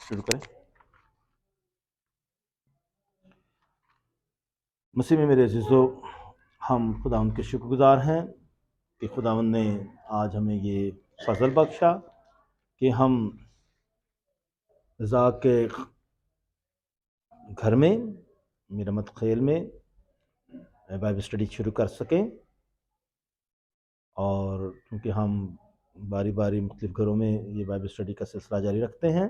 شروع کریں۔ مسیح میں میرے عزیزو، ہم خداوند کے شکر گزار ہیں کہ خداوند نے آج ہمیں یہ فضل بخشا کہ ہم رضا کے گھر میں مرمت خیل میں بائبل اسٹڈی شروع کر سکیں، اور کیونکہ ہم باری باری مختلف گھروں میں یہ بائبل اسٹڈی کا سلسلہ جاری رکھتے ہیں،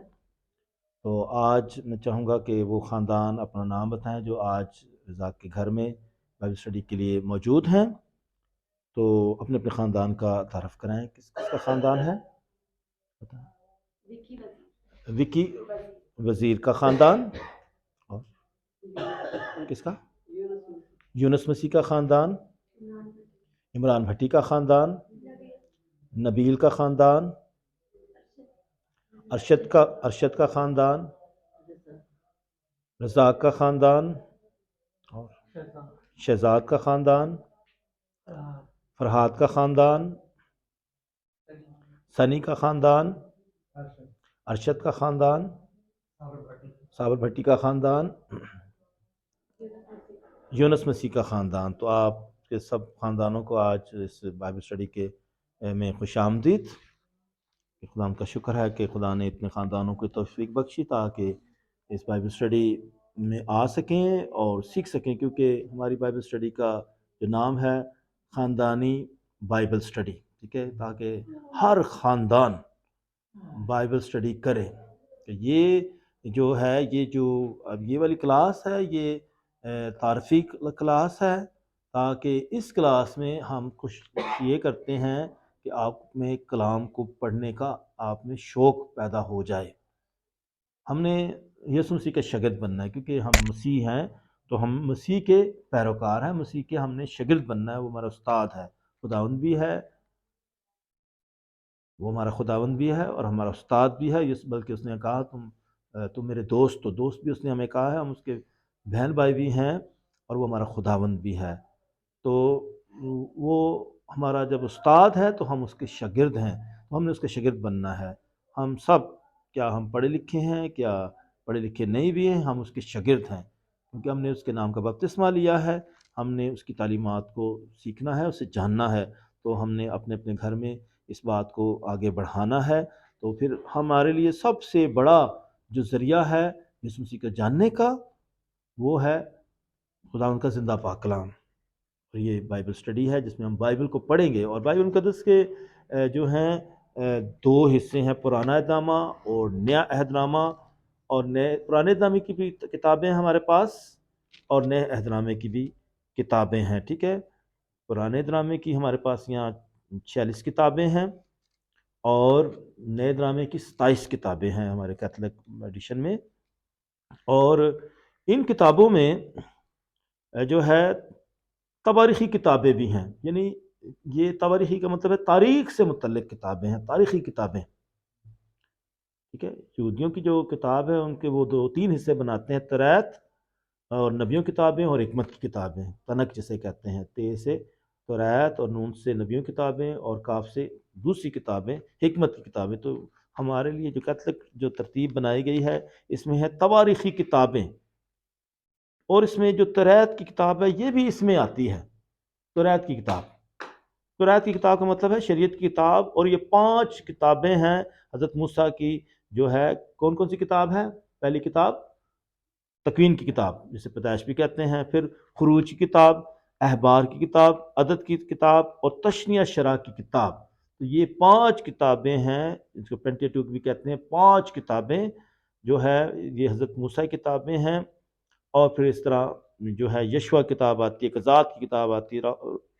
تو آج میں چاہوں گا کہ وہ خاندان اپنا نام بتائیں جو آج رضا کے گھر میں بائبل اسٹڈی کے لیے موجود ہیں۔ تو اپنے اپنے خاندان کا تعارف کرائیں۔ کس کا خاندان ہے؟ وکی وزیر کا خاندان، اور کس کا؟ یونس مسیح کا خاندان، عمران بھٹی کا خاندان، نبیل کا خاندان، ارشد کا خاندان، رزاق کا خاندان، اور شہزاد کا خاندان، فرحات کا خاندان، سنی کا خاندان، ارشد کا خاندان، صابر بھٹی کا خاندان، یونس مسیح کا خاندان۔ تو آپ کے سب خاندانوں کو آج اس بائبل اسٹڈی کے میں خوش آمدید۔ خدا کا شکر ہے کہ خدا نے اتنے خاندانوں کو توفیق بخشی تاکہ اس بائبل اسٹڈی میں آ سکیں اور سیکھ سکیں، کیونکہ ہماری بائبل اسٹڈی کا جو نام ہے خاندانی بائبل اسٹڈی، ٹھیک ہے، تاکہ ہر خاندان بائبل اسٹڈی کرے۔ کہ یہ جو ہے، یہ جو اب یہ والی کلاس ہے، یہ تعارفی کلاس ہے، تاکہ اس کلاس میں ہم یہ کرتے ہیں کہ آپ میں کلام کو پڑھنے کا آپ میں شوق پیدا ہو جائے۔ ہم نے یسوع مسیح کا شاگرد بننا ہے، کیونکہ ہم مسیح ہیں تو ہم مسیح کے پیروکار ہیں، مسیح کے ہم نے شاگرد بننا ہے۔ وہ ہمارا استاد ہے، خداوند بھی ہے، وہ ہمارا خداوند بھی ہے اور ہمارا استاد بھی ہے، بلکہ اس نے کہا تم میرے دوست، تو دوست بھی اس نے ہمیں کہا ہے، ہم اس کے بہن بھائی بھی ہیں، اور وہ ہمارا خداوند بھی ہے۔ تو وہ ہمارا جب استاد ہے تو ہم اس کے شاگرد ہیں، تو ہم نے اس کے شاگرد بننا ہے۔ ہم سب، کیا ہم پڑھے لکھے ہیں، کیا پڑھے لکھے نہیں بھی ہیں، ہم اس کے شاگرد ہیں، کیونکہ ہم نے اس کے نام کا بپتسمہ لیا ہے، ہم نے اس کی تعلیمات کو سیکھنا ہے، اسے جاننا ہے، تو ہم نے اپنے اپنے گھر میں اس بات کو آگے بڑھانا ہے۔ تو پھر ہمارے لیے سب سے بڑا جو ذریعہ ہے یسوع مسیح کو جاننے کا، وہ ہے خدا ان کا زندہ پاک کلام۔ اور یہ بائبل اسٹڈی ہے جس میں ہم بائبل کو پڑھیں گے، اور بائبل مقدس کے جو ہیں دو حصے ہیں، پرانا عہد نامہ اور نیا عہد نامہ، اور پرانے عہد نامے کی بھی کتابیں ہمارے پاس اور نئے عہد نامے کی بھی کتابیں ہیں، ٹھیک ہے۔ پرانے عہد نامے کی ہمارے پاس یہاں 46 کتابیں ہیں، اور نئے عہد نامے کی 27 کتابیں ہیں ہمارے کیتھولک ایڈیشن میں۔ اور ان کتابوں میں جو ہے تواریخی کتابیں بھی ہیں، یعنی یہ تواریخی کا مطلب ہے تاریخ سے متعلق کتابیں ہیں، تاریخی کتابیں، ٹھیک ہے۔ یہودیوں کی جو کتاب ہے ان کے وہ 2-3 حصے بناتے ہیں، توریت اور نبیوں کتابیں اور حکمت کی کتابیں، تنک جسے کہتے ہیں، تے سے توریت اور نون سے نبیوں کتابیں اور کاف سے دوسری کتابیں، حکمت کی کتابیں۔ تو ہمارے لیے جو کیتھولک جو ترتیب بنائی گئی ہے، اس میں ہے تواریخی کتابیں، اور اس میں جو توریت کی کتاب ہے یہ بھی اس میں آتی ہے۔ توریت کی کتاب، توریت کی کتاب کا مطلب ہے شریعت کی کتاب، اور یہ 5 کتابیں ہیں حضرت موسیٰ کی، جو ہے کون کون سی کتاب ہے؟ پہلی کتاب تکوین کی کتاب جسے پیدائش بھی کہتے ہیں، پھر خروج کی کتاب، احبار کی کتاب، عدد کی کتاب، اور تشنیہ شرع کی کتاب۔ تو یہ 5 کتابیں ہیں، اس کو پینٹیٹوک بھی کہتے ہیں، 5 کتابیں جو ہے یہ حضرت موسیٰ کی کتابیں ہیں۔ اور پھر اس طرح جو ہے یشوع کتاب آتی ہے، قضات کی کتاب آتی ہے،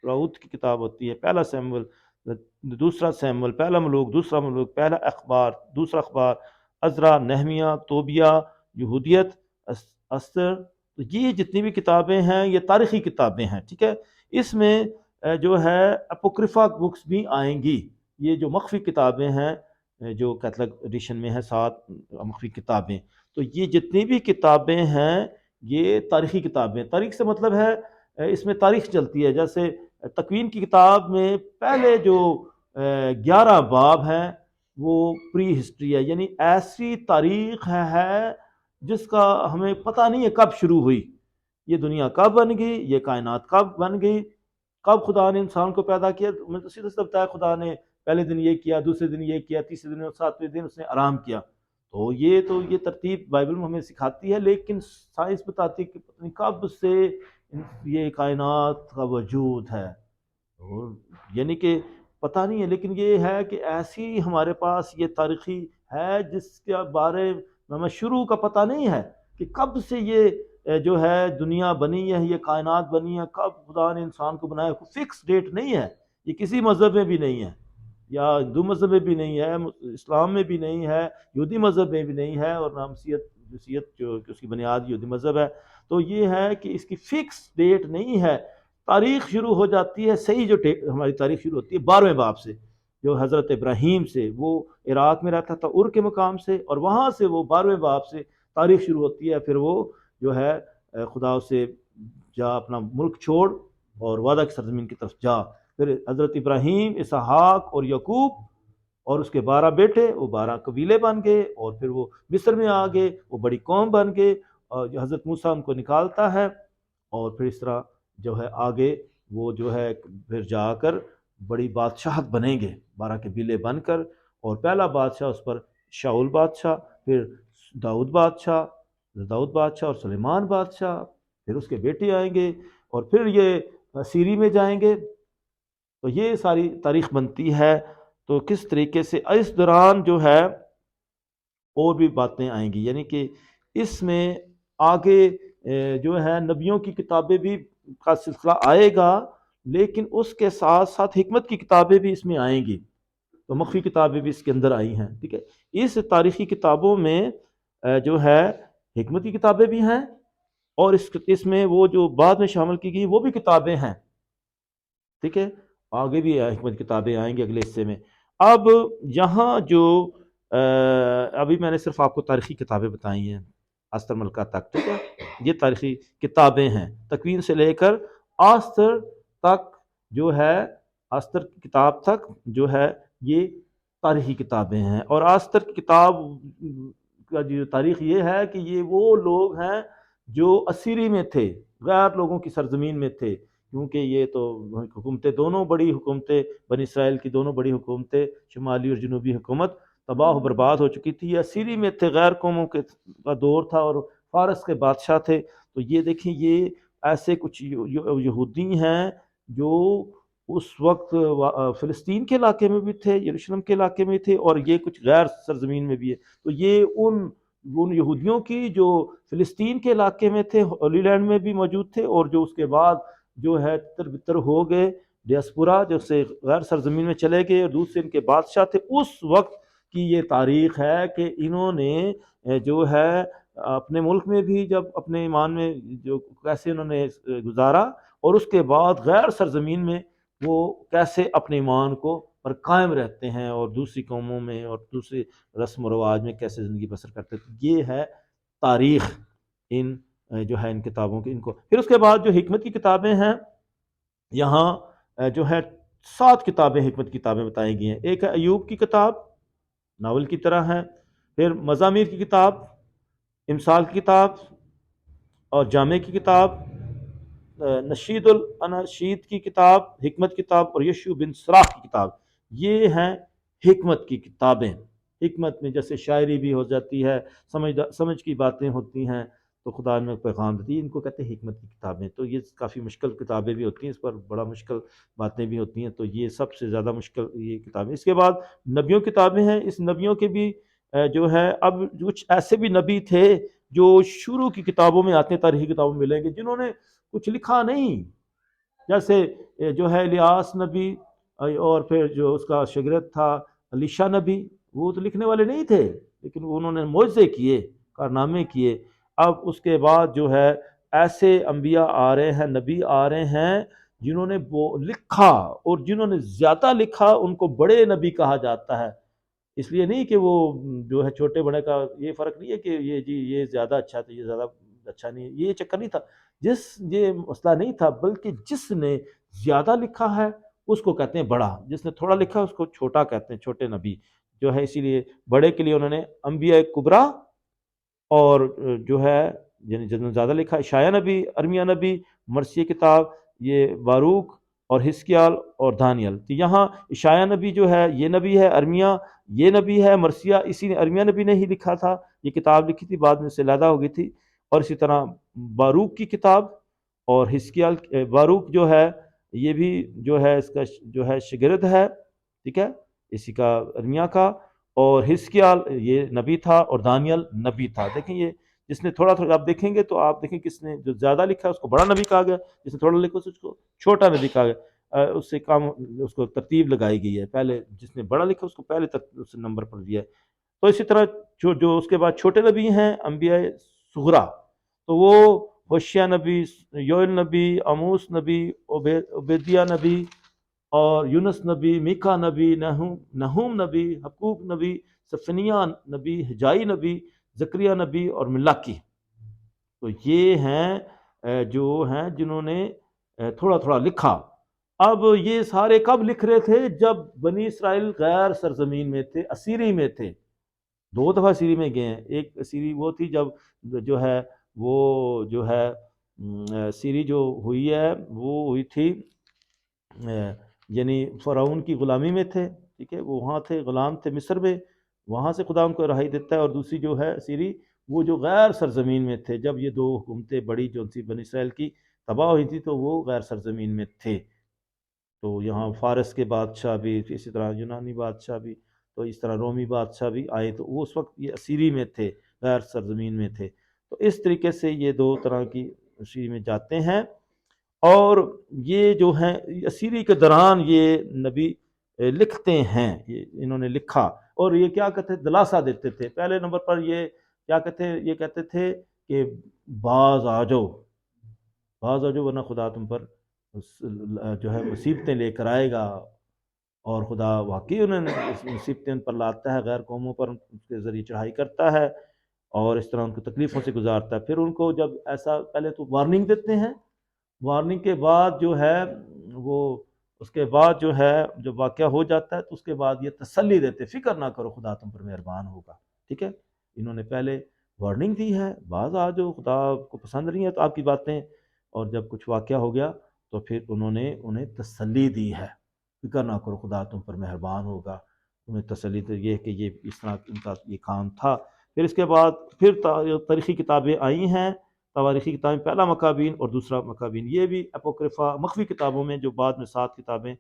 راؤت کی کتاب ہوتی ہے، پہلا سیموئل، دوسرا سیموئل، پہلا ملوک، دوسرا ملوک، پہلا اخبار، دوسرا اخبار، عزرا، نہمیہ، توبیہ، یہودیت، استر۔ تو یہ جتنی بھی کتابیں ہیں یہ تاریخی کتابیں ہیں، ٹھیک ہے۔ اس میں جو ہے اپوکریفا بکس بھی آئیں گی، یہ جو مخفی کتابیں ہیں جو کیتھولک ایڈیشن میں ہیں 7 مخفی کتابیں۔ تو یہ جتنی بھی کتابیں ہیں یہ تاریخی کتابیں، تاریخ سے مطلب ہے اس میں تاریخ چلتی ہے۔ جیسے تکوین کی کتاب میں پہلے جو 11 باب ہیں وہ پری ہسٹری ہے، یعنی ایسی تاریخ ہے جس کا ہمیں پتہ نہیں ہے کب شروع ہوئی، یہ دنیا کب بن گئی، یہ کائنات کب بن گئی، کب خدا نے انسان کو پیدا کیا۔ میں تو سیدھا سیدھا بتایا خدا نے پہلے دن یہ کیا، دوسرے دن یہ کیا، تیسرے دن اور ساتویں دن اس نے آرام کیا۔ تو یہ ترتیب بائبل میں ہمیں سکھاتی ہے، لیکن سائنس بتاتی ہے کہ پتہ نہیں کب سے یہ کائنات کا وجود ہے، اور یعنی کہ پتہ نہیں ہے، لیکن یہ ہے کہ ایسی ہمارے پاس یہ تاریخی ہے جس کے بارے میں ہمیں شروع کا پتہ نہیں ہے کہ کب سے یہ جو ہے دنیا بنی ہے، یہ کائنات بنی ہے، کب خدا نے انسان کو بنایا، کوئی فکس ڈیٹ نہیں ہے۔ یہ کسی مذہب میں بھی نہیں ہے، یا ہندو مذہب میں بھی نہیں ہے، اسلام میں بھی نہیں ہے، یہودی مذہب میں بھی نہیں ہے، اور نہ مسیحیت جو کہ اس کی بنیاد یہودی مذہب ہے۔ تو یہ ہے کہ اس کی فکس ڈیٹ نہیں ہے۔ تاریخ شروع ہو جاتی ہے، صحیح جو ہماری تاریخ شروع ہوتی ہے 12ویں باب سے، جو حضرت ابراہیم سے، وہ عراق میں رہتا تھا ار کے مقام سے، اور وہاں سے وہ 12ویں باب سے تاریخ شروع ہوتی ہے۔ پھر وہ جو ہے خدا سے جا اپنا ملک چھوڑ اور وعدہ کی سرزمین کی طرف جا۔ پھر حضرت ابراہیم، اسحاق اور یعقوب اور اس کے 12 بیٹے، وہ 12 قبیلے بن گئے، اور پھر وہ مصر میں آ گئے، وہ بڑی قوم بن گئے، اور جو حضرت موسیٰ ان کو نکالتا ہے، اور پھر اس طرح جو ہے آگے وہ جو ہے پھر جا کر بڑی بادشاہت بنیں گے 12 قبیلے بن کر، اور پہلا بادشاہ اس پر شاؤل بادشاہ، پھر داؤد بادشاہ اور سلیمان بادشاہ، پھر اس کے بیٹے آئیں گے، اور پھر یہ سیری میں جائیں گے۔ تو یہ ساری تاریخ بنتی ہے۔ تو کس طریقے سے اس دوران جو ہے اور بھی باتیں آئیں گی، یعنی کہ اس میں آگے جو ہے نبیوں کی کتابیں بھی کا سلسلہ آئے گا، لیکن اس کے ساتھ ساتھ حکمت کی کتابیں بھی اس میں آئیں گی، تو مخفی کتابیں بھی اس کے اندر آئی ہیں، ٹھیک ہے۔ اس تاریخی کتابوں میں جو ہے حکمت کی کتابیں بھی ہیں، اور اس میں وہ جو بعد میں شامل کی گئی وہ بھی کتابیں ہیں، ٹھیک ہے۔ آگے بھی حکمت کتابیں آئیں گے اگلے حصے میں۔ اب یہاں جو ابھی میں نے صرف آپ کو تاریخی کتابیں بتائی ہیں آستر ملکہ تک، ٹھیک ہے، یہ تاریخی کتابیں ہیں، تکوین سے لے کر آستر تک جو ہے، آستر کی کتاب تک جو ہے یہ تاریخی کتابیں ہیں۔ اور آستر کی کتاب کا جو تاریخ یہ ہے کہ یہ وہ لوگ ہیں جو اسیری میں تھے، غیر لوگوں کی سرزمین میں تھے، کیونکہ یہ تو حکومتیں، دونوں بڑی حکومتیں، بنی اسرائیل کی دونوں بڑی حکومتیں، شمالی اور جنوبی حکومت تباہ و برباد ہو چکی تھی، یہ اسیری میں تھے، غیر قوموں کا دور تھا، اور فارس کے بادشاہ تھے۔ تو یہ دیکھیں، یہ ایسے کچھ یہودی ہیں جو اس وقت فلسطین کے علاقے میں بھی تھے، یروشلم کے علاقے میں تھے، اور یہ کچھ غیر سرزمین میں بھی ہے۔ تو یہ ان یہودیوں کی جو فلسطین کے علاقے میں تھے، ہولی لینڈ میں بھی موجود تھے، اور جو اس کے بعد جو ہے تر بتر ہو گئے ڈیاسپورا، جو سے غیر سرزمین میں چلے گئے، اور دوسرے ان کے بادشاہ تھے، اس وقت کی یہ تاریخ ہے کہ انہوں نے جو ہے اپنے ملک میں بھی جب اپنے ایمان میں جو کیسے انہوں نے گزارا، اور اس کے بعد غیر سرزمین میں وہ کیسے اپنے ایمان کو پر قائم رہتے ہیں، اور دوسری قوموں میں اور دوسری رسم و رواج میں کیسے زندگی بسر کرتے ہیں۔ یہ ہے تاریخ ان جو ہے ان کتابوں کی۔ ان کو پھر اس کے بعد جو حکمت کی کتابیں ہیں، یہاں جو ہے 7 کتابیں حکمت کی کتابیں بتائی گئی ہیں۔ ایک ہے ایوب کی کتاب، ناول کی طرح ہے، پھر مزامیر کی کتاب، امثال کی کتاب، اور جامع کی کتاب، نشید الاناشید کی کتاب، حکمت کتاب، اور یشوع بن سراخ کی کتاب۔ یہ ہیں حکمت کی کتابیں۔ حکمت میں جیسے شاعری بھی ہو جاتی ہے، سمجھ کی باتیں ہوتی ہیں، تو خدا میں پیغام دیتی ہے، ان کو کہتے ہیں حکمت کی کتابیں۔ تو یہ کافی مشکل کتابیں بھی ہوتی ہیں، اس پر بڑا مشکل باتیں بھی ہوتی ہیں، تو یہ سب سے زیادہ مشکل یہ کتابیں۔ اس کے بعد نبیوں کی کتابیں ہیں۔ اس نبیوں کے بھی جو ہے، اب کچھ ایسے بھی نبی تھے جو شروع کی کتابوں میں آتے ہیں، تاریخی کتابوں میں ملیں گے، جنہوں نے کچھ لکھا نہیں، جیسے جو ہے الیاس نبی، اور پھر جو اس کا شاگرد تھا الیشا نبی، وہ تو لکھنے والے نہیں تھے، لیکن انہوں نے معجزے کیے، کارنامے کیے۔ اب اس کے بعد جو ہے ایسے انبیاء آ رہے ہیں، نبی آ رہے ہیں جنہوں نے وہ لکھا، اور جنہوں نے زیادہ لکھا ان کو بڑے نبی کہا جاتا ہے۔ اس لیے نہیں کہ وہ جو ہے چھوٹے بڑے کا یہ فرق نہیں ہے کہ یہ جی یہ زیادہ اچھا تھا، یہ زیادہ اچھا نہیں ہے، یہ چکر نہیں تھا، یہ مسئلہ نہیں تھا، بلکہ جس نے زیادہ لکھا ہے اس کو کہتے ہیں بڑا، جس نے تھوڑا لکھا اس کو چھوٹا کہتے ہیں، چھوٹے نبی۔ جو ہے اسی لیے بڑے کے لیے انہوں نے انبیاء کبریٰ اور جو ہے یعنی جتنا زیادہ لکھا اشعیاء نبی، ارمیہ نبی، مرثیہ کتاب یہ باروک اور حزقیال اور دانیال. تو یہاں اشعیاء نبی جو ہے یہ نبی ہے، ارمیہ یہ نبی ہے، مرثیہ اسی نے ارمیہ نبی نے ہی لکھا تھا، یہ کتاب لکھی تھی، بعد میں سے علیحدہ ہو گئی تھی. اور اسی طرح باروک کی کتاب اور حزقیال، باروک جو ہے یہ بھی جو ہے اس کا جو ہے شاگرد ہے، ٹھیک ہے، اسی کا ارمیہ کا. اور حزقیال یہ نبی تھا اور دانیال نبی تھا. دیکھیں یہ جس نے تھوڑا تھوڑا آپ دیکھیں گے تو آپ دیکھیں کس نے جو زیادہ لکھا ہے اس کو بڑا نبی کہا گیا، جس نے تھوڑا لکھا اس کو چھوٹا نبی کہا گیا. اس سے کام اس کو ترتیب لگائی گئی ہے، پہلے جس نے بڑا لکھا اس کو پہلے اس نمبر پر دیا ہے. تو اسی طرح جو اس کے بعد چھوٹے نبی ہیں انبیاء صغریٰ، تو وہ ہوشیہ نبی، یوئیل نبی، آموس نبی، عبیدیہ نبی اور یونس نبی، میکا نبی، نہوم نبی، حقوق نبی، صفنیہ نبی، حجائی نبی، زکریا نبی اور ملاکی. تو یہ ہیں جو ہیں جنہوں نے تھوڑا تھوڑا لکھا. اب یہ سارے کب لکھ رہے تھے؟ جب بنی اسرائیل غیر سرزمین میں تھے، اسیری میں تھے. 2 دفعہ اسیری میں گئے ہیں. ایک اسیری وہ تھی جب جو ہے وہ جو ہے اسیری جو ہوئی ہے وہ ہوئی تھی یعنی فرعون کی غلامی میں تھے، ٹھیک ہے، وہ وہاں تھے، غلام تھے مصر میں، وہاں سے خدا ان کو رہائی دیتا ہے. اور دوسری جو ہے اسیری وہ جو غیر سرزمین میں تھے، جب یہ 2 حکومتیں بڑی جو سی بنی اسرائیل کی تباہ ہوئی تھی تو وہ غیر سرزمین میں تھے. تو یہاں فارس کے بادشاہ بھی، اسی طرح یونانی بادشاہ بھی، تو اس طرح رومی بادشاہ بھی آئے، تو وہ اس وقت یہ اسیری میں تھے، غیر سرزمین میں تھے. تو اس طریقے سے یہ 2 طرح کی اسیری میں جاتے ہیں. اور یہ جو ہیں اسیری کے دوران یہ نبی لکھتے ہیں، یہ انہوں نے لکھا. اور یہ کیا کہتے تھے؟ دلاسا دیتے تھے. پہلے نمبر پر یہ کیا کہتے، یہ کہتے تھے کہ باز آ جاؤ، باز آ جاؤ ورنہ خدا تم پر جو ہے مصیبتیں لے کر آئے گا. اور خدا واقعی انہوں نے مصیبتیں ان پر لاتا ہے، غیر قوموں پر ان کے ذریعے چڑھائی کرتا ہے اور اس طرح ان کو تکلیفوں سے گزارتا ہے. پھر ان کو جب ایسا پہلے تو وارننگ دیتے ہیں، وارننگ کے بعد جو ہے وہ اس کے بعد جو ہے جو واقعہ ہو جاتا ہے تو اس کے بعد یہ تسلی دیتے، فکر نہ کرو خدا تم پر مہربان ہوگا. ٹھیک ہے، انہوں نے پہلے وارننگ دی ہے، بعض آ جو خدا کو پسند نہیں ہے تو آپ کی باتیں، اور جب کچھ واقعہ ہو گیا تو پھر انہوں نے انہیں تسلی دی ہے، فکر نہ کرو خدا تم پر مہربان ہوگا. انہیں تسلی دی یہ کہ یہ اس طرح ان کا یہ کام تھا. پھر اس کے بعد پھر تاریخی کتابیں آئی ہیں، تواریخی کتابیں، پہلا مکابین اور دوسرا مکابین، یہ بھی اپوکریفا مخفی کتابوں میں جو بعد میں 7 کتابیں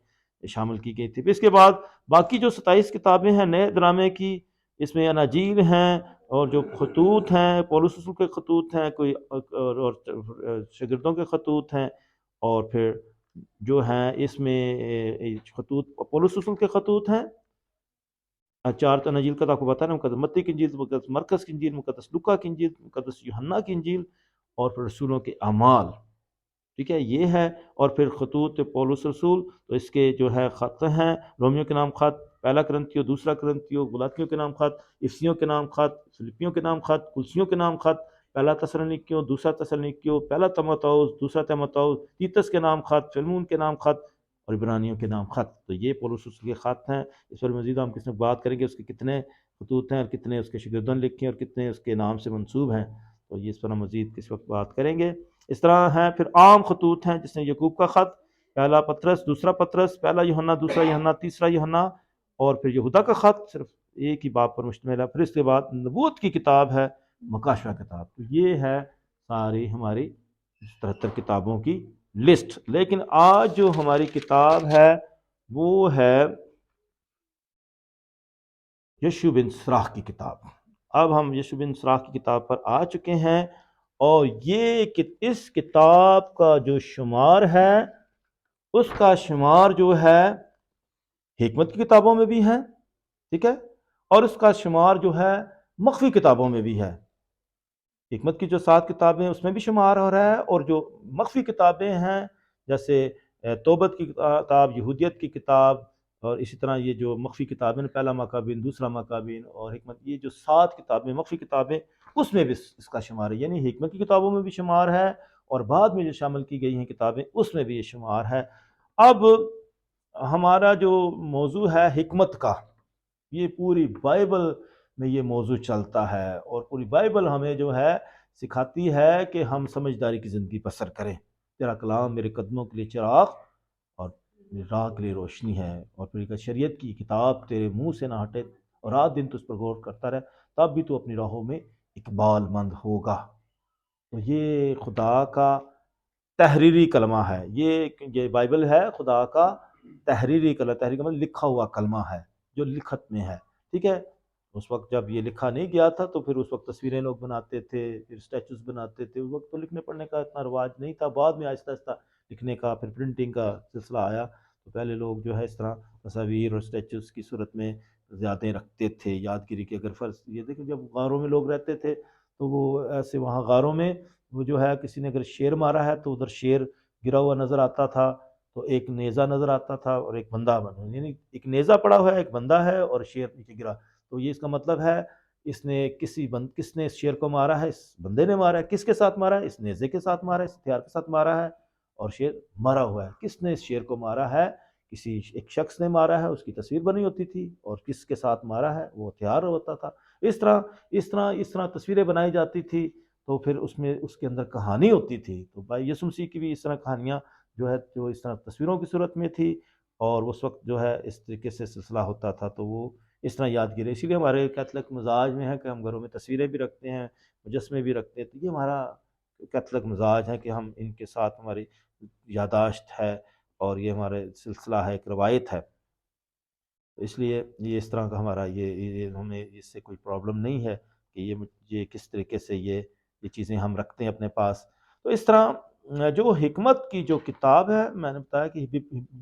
شامل کی گئی تھی. پھر اس کے بعد باقی جو 27 کتابیں ہیں نئے ڈرامے کی، اس میں اناجیل ہیں اور جو خطوط ہیں پولس رسول کے خطوط ہیں، کوئی اور شاگردوں کے خطوط ہیں. اور پھر جو ہیں اس میں خطوط پولس رسول کے خطوط ہیں، 4 اناجیل کا تو آپ کو بتا رہا ہوں، مقدس متی کی انجیل، مقدس مرکز کی انجیل، مقدس لوکا کی انجیل، مقدس یوحنا کی انجیل اور پھر رسولوں کے اعمال. ٹھیک ہے، یہ ہے. اور پھر خطوط پولس رسول، تو اس کے جو ہے خط ہیں، رومیو کے نام خط، پہلا کرنتھیو، دوسرا کرنتھیو، غلاطیوں کے نام خط، افسیوں کے نام خط، فلپیوں کے نام خط، کلسیوں کے نام خط، پہلا تسلونیکیوں، دوسرا تسلونیکیوں، پہلا تیموتھوس، دوسرا تیموتھوس، تیتس کے نام خط، فلمون کے نام خط اور عبرانیوں کے نام خط. تو یہ پولس رسول کے خط ہیں. اس پر مزید ہم کس میں بات کریں گے، اس کے کتنے خطوط ہیں اور کتنے اس کے شاگردوں نے لکھے اور کتنے اس کے نام سے منسوب ہیں، تو یہ اس پر ہم مزید کس وقت بات کریں گے. اس طرح ہیں پھر عام خطوط ہیں، جس میں یعقوب کا خط، پہلا پطرس، دوسرا پطرس، پہلا یوحنا، دوسرا یوحنا، تیسرا یوحنا، اور پھر یہودا کا خط صرف ایک ہی باب پر مشتمل ہے. پھر اس کے بعد نبوت کی کتاب ہے، مکاشفہ کتاب. تو یہ ہے ساری ہماری 73 کتابوں کی لسٹ. لیکن آج جو ہماری کتاب ہے وہ ہے یشوع بن سراخ کی کتاب. اب ہم یشوع بن سراخ کی کتاب پر آ چکے ہیں، اور یہ اس کتاب کا جو شمار ہے اس کا شمار جو ہے حکمت کی کتابوں میں بھی ہے، ٹھیک ہے، اور اس کا شمار جو ہے مخفی کتابوں میں بھی ہے. حکمت کی جو 7 کتابیں اس میں بھی شمار ہو رہا ہے، اور جو مخفی کتابیں ہیں جیسے توبت کی کتاب، یہودیت کی کتاب، اور اسی طرح یہ جو مخفی کتابیں، پہلا مکابین، دوسرا مکابین اور حکمت، یہ جو 7 کتابیں مخفی کتابیں اس میں بھی اس کا شمار ہے. یعنی حکمت کی کتابوں میں بھی شمار ہے اور بعد میں جو شامل کی گئی ہیں کتابیں اس میں بھی یہ شمار ہے. اب ہمارا جو موضوع ہے حکمت کا، یہ پوری بائبل میں یہ موضوع چلتا ہے، اور پوری بائبل ہمیں جو ہے سکھاتی ہے کہ ہم سمجھداری کی زندگی بسر کریں۔ تیرا کلام میرے قدموں کے لیے چراغ اور میری راہ کے لیے روشنی ہے، اور پھر شریعت کی کتاب تیرے منہ سے نہ ہٹے، اور رات دن تجھ پر غور کرتا رہے، تب بھی تو اپنی راہوں میں اقبال مند ہوگا۔ تو یہ خدا کا تحریری کلمہ ہے، یہ بائبل ہے خدا کا تحریری کلمہ، تحریری کا مطلب لکھا ہوا کلمہ ہے جو لکھت میں ہے، ٹھیک ہے۔ اس وقت جب یہ لکھا نہیں گیا تھا تو پھر اس وقت تصویریں لوگ بناتے تھے، پھر اسٹیچوز بناتے تھے، اس وقت تو لکھنے پڑھنے کا اتنا رواج نہیں تھا، بعد میں آہستہ آہستہ لکھنے کا پھر پرنٹنگ کا سلسلہ آیا، تو پہلے لوگ جو ہے اس طرح تصاویر اور اسٹیچوز کی صورت میں زیادہ رکھتے تھے یادگیری کے۔ اگر فرض یہ دیکھیں جب غاروں میں لوگ رہتے تھے تو وہ ایسے وہاں غاروں میں وہ جو ہے کسی نے اگر شیر مارا ہے تو ادھر شیر گرا ہوا نظر آتا تھا، تو ایک نیزہ نظر آتا تھا اور ایک بندہ یعنی ایک نیزہ پڑا ہوا ہے، ایک بندہ ہے اور شیر نیچے گرا، تو یہ اس کا مطلب ہے کس نے اس شیر کو مارا ہے، اس بندے نے مارا ہے، کس کے ساتھ مارا ہے، اس نیزے کے ساتھ مارا ہے، اس ہتھیار کے ساتھ مارا ہے، اور شیر مرا ہوا ہے۔ کس نے اس شیر کو مارا ہے، کسی ایک شخص نے مارا ہے، اس کی تصویر بنی ہوتی تھی، اور کس کے ساتھ مارا ہے وہ ہتھیار ہوتا تھا۔ اس طرح تصویریں بنائی جاتی تھی، تو پھر اس کے اندر کہانی ہوتی تھی۔ تو بھائی یسوع مسیح کی بھی اس طرح کہانیاں جو اس طرح تصویروں کی صورت میں تھی، اور اس وقت جو ہے اس طریقے سے سلسلہ ہوتا تھا، تو وہ اس طرح یادگیر ہے۔ اسی لیے ہمارے کیتھولک مزاج میں ہے کہ ہم گھروں میں تصویریں بھی رکھتے ہیں، مجسمے بھی رکھتے ہیں، تو یہ ہمارا کیتھولک مزاج ہے کہ ہم ان کے ساتھ ہماری یاداشت ہے، اور یہ ہمارے سلسلہ ہے، ایک روایت ہے۔ اس لیے یہ اس طرح کا ہمارا یہ ہمیں اس سے کوئی پرابلم نہیں ہے کہ یہ کس طریقے سے یہ چیزیں ہم رکھتے ہیں اپنے پاس۔ تو اس طرح جو حکمت کی جو کتاب ہے، میں نے بتایا کہ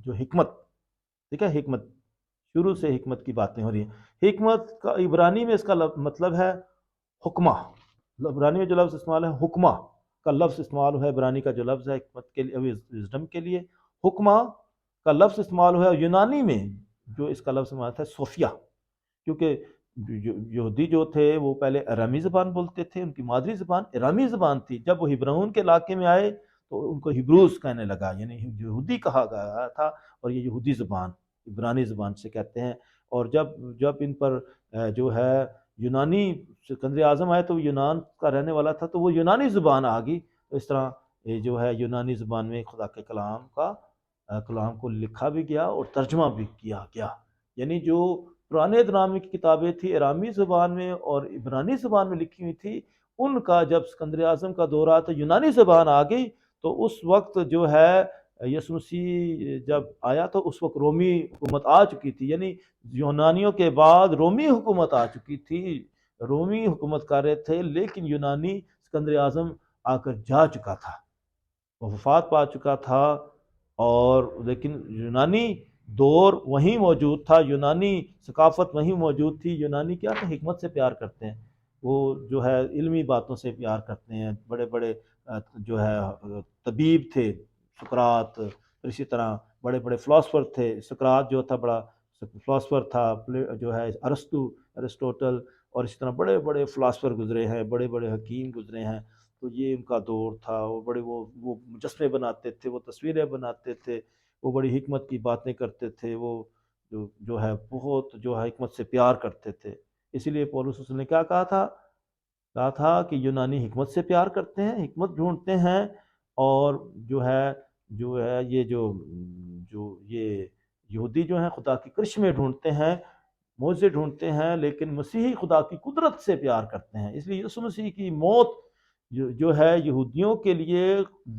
جو حکمت، ٹھیک ہے، حکمت شروع سے حکمت کی باتیں ہو رہی ہیں۔ حکمت کا عبرانی میں اس کا مطلب ہے حکمہ، عبرانی میں جو لفظ استعمال ہے حکمہ کا لفظ استعمال ہے، عبرانی کا جو لفظ ہے حکمت کے لیے، وزڈم کے لیے حکمہ کا لفظ استعمال ہوا ہے، اور یونانی میں جو اس کا لفظ استعمال ہے صوفیہ، کیونکہ یہودی جو تھے وہ پہلے ارامی زبان بولتے تھے، ان کی مادری زبان ارامی زبان تھی۔ جب وہ ہبرون کے علاقے میں آئے تو ان کو ہبروز کہنے لگا، یعنی یہودی کہا گیا تھا، اور یہ یہودی زبان عبرانی زبان سے کہتے ہیں۔ اور جب ان پر جو ہے یونانی سکندر اعظم آئے تو وہ یونان کا رہنے والا تھا، تو وہ یونانی زبان آ گئی، تو اس طرح یہ جو ہے یونانی زبان میں خدا کے کلام کو لکھا بھی گیا اور ترجمہ بھی کیا گیا۔ یعنی جو پرانے نامے کی کتابیں تھیں ارامی زبان میں اور عبرانی زبان میں لکھی ہوئی تھی، ان کا جب سکندر اعظم کا دور آیا تو یونانی زبان آ گئی، تو اس وقت جو ہے یسوع مسیح جب آیا تو اس وقت رومی حکومت آ چکی تھی، یعنی یونانیوں کے بعد رومی حکومت آ چکی تھی، رومی حکومت کر رہے تھے، لیکن یونانی سکندر اعظم آ کر جا چکا تھا، وہ وفات پا چکا تھا، اور لیکن یونانی دور وہیں موجود تھا، یونانی ثقافت وہیں موجود تھی۔ یونانی کیا تھا، حکمت سے پیار کرتے ہیں، وہ جو ہے علمی باتوں سے پیار کرتے ہیں، بڑے بڑے جو ہے طبیب تھے سقراط، پھر اسی طرح بڑے بڑے فلاسفر تھے، سقراط جو تھا بڑا فلاسفر تھا، جو ہے ارسطوٹل، اور اسی طرح بڑے بڑے فلاسفر گزرے ہیں، بڑے بڑے حکیم گزرے ہیں، تو یہ ان کا دور تھا۔ وہ مجسمے بناتے تھے، وہ تصویریں بناتے تھے، وہ بڑی حکمت کی باتیں کرتے تھے، وہ جو ہے بہت جو ہے حکمت سے پیار کرتے تھے۔ اسی لیے پولس رسول نے کیا کہا تھا کہ یونانی حکمت سے پیار کرتے ہیں، حکمت ڈھونڈتے ہیں، اور جو ہے یہ یہودی جو ہیں خدا کی کرشمے ڈھونڈتے ہیں، معجزے ڈھونڈتے ہیں، لیکن مسیحی خدا کی قدرت سے پیار کرتے ہیں۔ اس لیے یسوع مسیح کی موت جو ہے یہودیوں کے لیے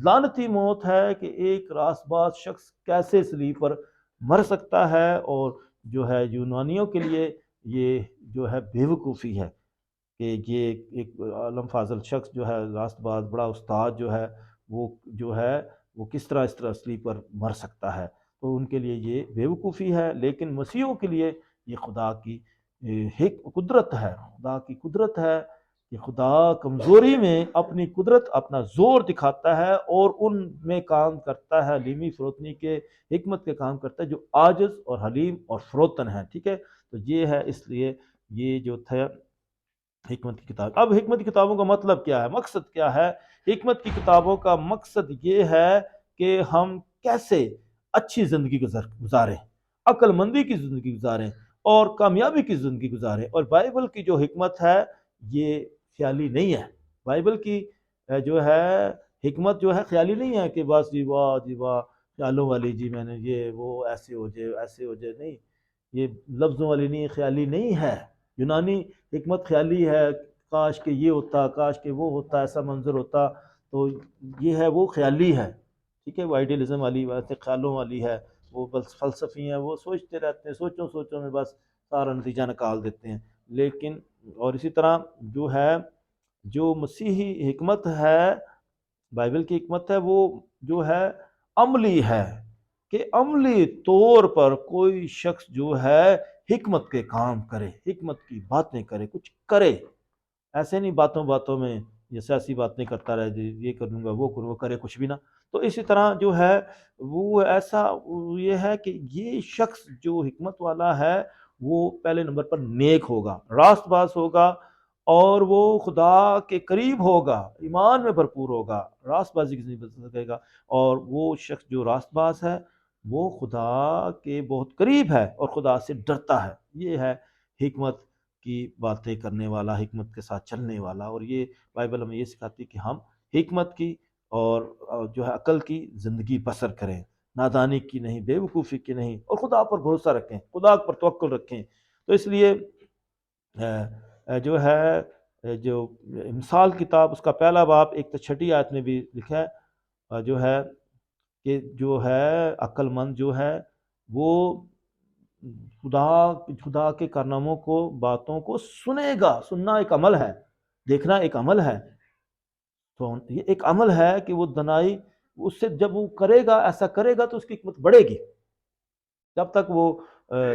لعنتی موت ہے، کہ ایک راست باز شخص کیسے صلیب پر مر سکتا ہے، اور جو ہے یونانیوں کے لیے یہ جو ہے بے وقوفی ہے کہ یہ ایک عالم فاضل شخص جو ہے راست باز بڑا استاد جو ہے وہ کس طرح اس طرح صلیب پر مر سکتا ہے، تو ان کے لیے یہ بے وقوفی ہے۔ لیکن مسیحیوں کے لیے یہ خدا کی قدرت ہے، خدا کی قدرت ہے کہ خدا کمزوری میں اپنی قدرت اپنا زور دکھاتا ہے، اور ان میں کام کرتا ہے حلیمی فروتنی کے حکمت کے کام کرتا ہے، جو عاجز اور حلیم اور فروتن ہے، ٹھیک ہے۔ تو یہ ہے، اس لیے یہ جو تھا حکمت کی کتاب۔ اب حکمت کی کتابوں کا مطلب کیا ہے، مقصد کیا ہے؟ حکمت کی کتابوں کا مقصد یہ ہے کہ ہم کیسے اچھی زندگی گزاریں، عقل مندی کی زندگی گزاریں، اور کامیابی کی زندگی گزاریں۔ اور بائبل کی جو حکمت ہے یہ خیالی نہیں ہے، بائبل کی جو ہے حکمت جو ہے خیالی نہیں ہے کہ بس جی واہ جی واہ خیالوں والی، جی میں نے یہ وہ ایسے ہو جائے ایسے ہو جائے، نہیں، یہ لفظوں والی نہیں، خیالی نہیں ہے۔ یونانی حکمت خیالی ہے، کاش کہ یہ ہوتا، کاش کہ وہ ہوتا، ایسا منظر ہوتا، تو یہ ہے وہ خیالی ہے، ٹھیک ہے، وہ آئیڈیلزم والی بات ہے، خیالوں والی ہے، وہ بس فلسفی ہیں، وہ سوچتے رہتے ہیں، سوچوں میں بس سارا نتیجہ نکال دیتے ہیں۔ لیکن اور اسی طرح جو ہے جو مسیحی حکمت ہے، بائبل کی حکمت ہے، وہ جو ہے عملی ہے، کہ عملی طور پر کوئی شخص جو ہے حکمت کے کام کرے، حکمت کی باتیں کرے، کچھ کرے، ایسے نہیں باتوں باتوں میں یہ سیاسی باتیں کرتا رہے، جی یہ کروں گا وہ کروں گا، کرے کچھ بھی نہ۔ تو اسی طرح جو ہے وہ ایسا یہ ہے کہ یہ شخص جو حکمت والا ہے وہ پہلے نمبر پر نیک ہوگا، راست باز ہوگا، اور وہ خدا کے قریب ہوگا، ایمان میں بھرپور ہوگا، راست بازی کسی نہیں بتا سکے گا۔ اور وہ شخص جو راست باز ہے وہ خدا کے بہت قریب ہے اور خدا سے ڈرتا ہے، یہ ہے حکمت کی باتیں کرنے والا، حکمت کے ساتھ چلنے والا۔ اور یہ بائبل ہمیں یہ سکھاتی کہ ہم حکمت کی اور جو ہے عقل کی زندگی بسر کریں، نادانی کی نہیں، بے وقوفی کی نہیں، اور خدا پر بھروسہ رکھیں، خدا پر توکل رکھیں۔ تو اس لیے جو ہے جو مثال کتاب اس کا پہلا باب 1 آیت میں بھی لکھا ہے جو ہے کہ جو ہے عقل مند جو ہے وہ خدا کے کارناموں کو، باتوں کو سنے گا، سننا ایک عمل ہے، دیکھنا ایک عمل ہے، تو یہ ایک عمل ہے کہ وہ دنائی اس سے جب وہ کرے گا، ایسا کرے گا تو اس کی حکمت بڑھے گی۔ جب تک وہ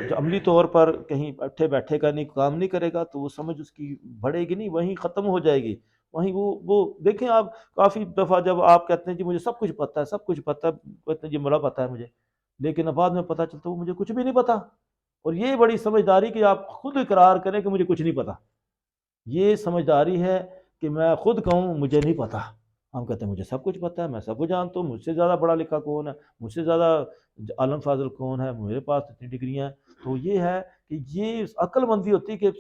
جو عملی طور پر کہیں بیٹھے گا نہیں، کام نہیں کرے گا، تو وہ سمجھ اس کی بڑھے گی نہیں، وہیں ختم ہو جائے گی، وہیں وہ دیکھیں آپ کافی دفعہ جب آپ کہتے ہیں جی مجھے سب کچھ پتہ ہے، سب کچھ پتہ ہے، کہتے ہیں جی بڑا پتہ ہے مجھے، لیکن بعد میں پتہ چلتا وہ مجھے کچھ بھی نہیں پتہ۔ اور یہ بڑی سمجھداری کہ آپ خود اقرار کریں کہ مجھے کچھ نہیں پتہ، یہ سمجھداری ہے کہ میں خود کہوں مجھے نہیں پتہ۔ ہم کہتے ہیں مجھے سب کچھ پتہ ہے، میں سب کچھ جانتا ہوں، مجھ سے زیادہ پڑھا لکھا کون ہے، مجھ سے زیادہ عالم فاضل کون ہے، میرے پاس اتنی ڈگریاں ہیں۔ تو یہ ہے کہ یہ عقل مندی ہوتی ہے کہ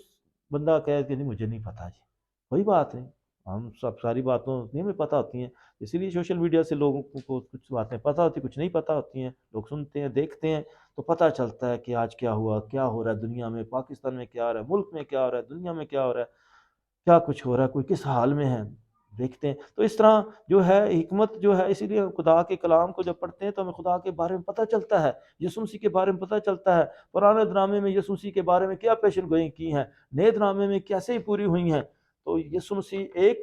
بندہ کہے کہ نہیں مجھے نہیں پتہ جی، وہی بات ہے، ہم سب ساری باتوں نہیں ہمیں پتہ ہوتی ہیں، اسی لیے سوشل میڈیا سے لوگوں کو کچھ باتیں پتہ ہوتی ہیں، کچھ نہیں پتہ ہوتی ہیں، لوگ سنتے ہیں دیکھتے ہیں تو پتہ چلتا ہے کہ آج کیا ہوا، کیا ہو رہا ہے دنیا میں، پاکستان میں کیا ہو رہا ہے، ملک میں کیا ہو رہا ہے، دنیا میں کیا ہو رہا ہے، کیا کچھ ہو رہا ہے، کوئی کس حال میں ہے، دیکھتے ہیں۔ تو اس طرح جو ہے حکمت جو ہے، اسی لیے خدا کے کلام کو جب پڑھتے ہیں تو ہمیں خدا کے بارے میں پتہ چلتا ہے، یسوع مسیح کے بارے میں پتہ چلتا ہے، پرانے ڈرامے میں یسوع مسیح کے بارے میں کیا پیشن گوئی کی ہیں، نئے ڈرامے میں کیسے ہی پوری ہوئی ہیں۔ تو یسوع مسیح ایک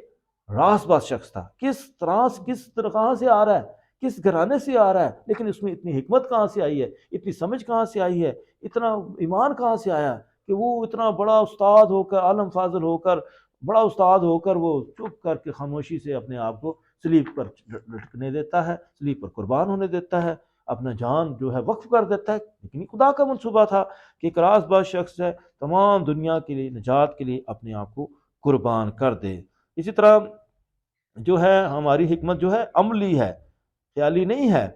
راست باز شخص تھا، کس طرح کہاں سے آ رہا ہے، کس گھرانے سے آ رہا ہے، لیکن اس میں اتنی حکمت کہاں سے آئی ہے، اتنی سمجھ کہاں سے آئی ہے، اتنا ایمان کہاں سے آیا کہ وہ اتنا بڑا استاد ہو کر، عالم فاضل ہو کر، بڑا استاد ہو کر وہ چپ کر کے خاموشی سے اپنے آپ کو صلیب پر لٹکنے دیتا ہے، صلیب پر قربان ہونے دیتا ہے، اپنا جان جو ہے وقف کر دیتا ہے۔ لیکن یہ خدا کا منصوبہ تھا کہ ایک راست باز شخص ہے تمام دنیا کے لیے، نجات کے لیے اپنے آپ کو قربان کر دے۔ اسی طرح جو ہے ہماری حکمت جو ہے عملی ہے، خیالی نہیں ہے۔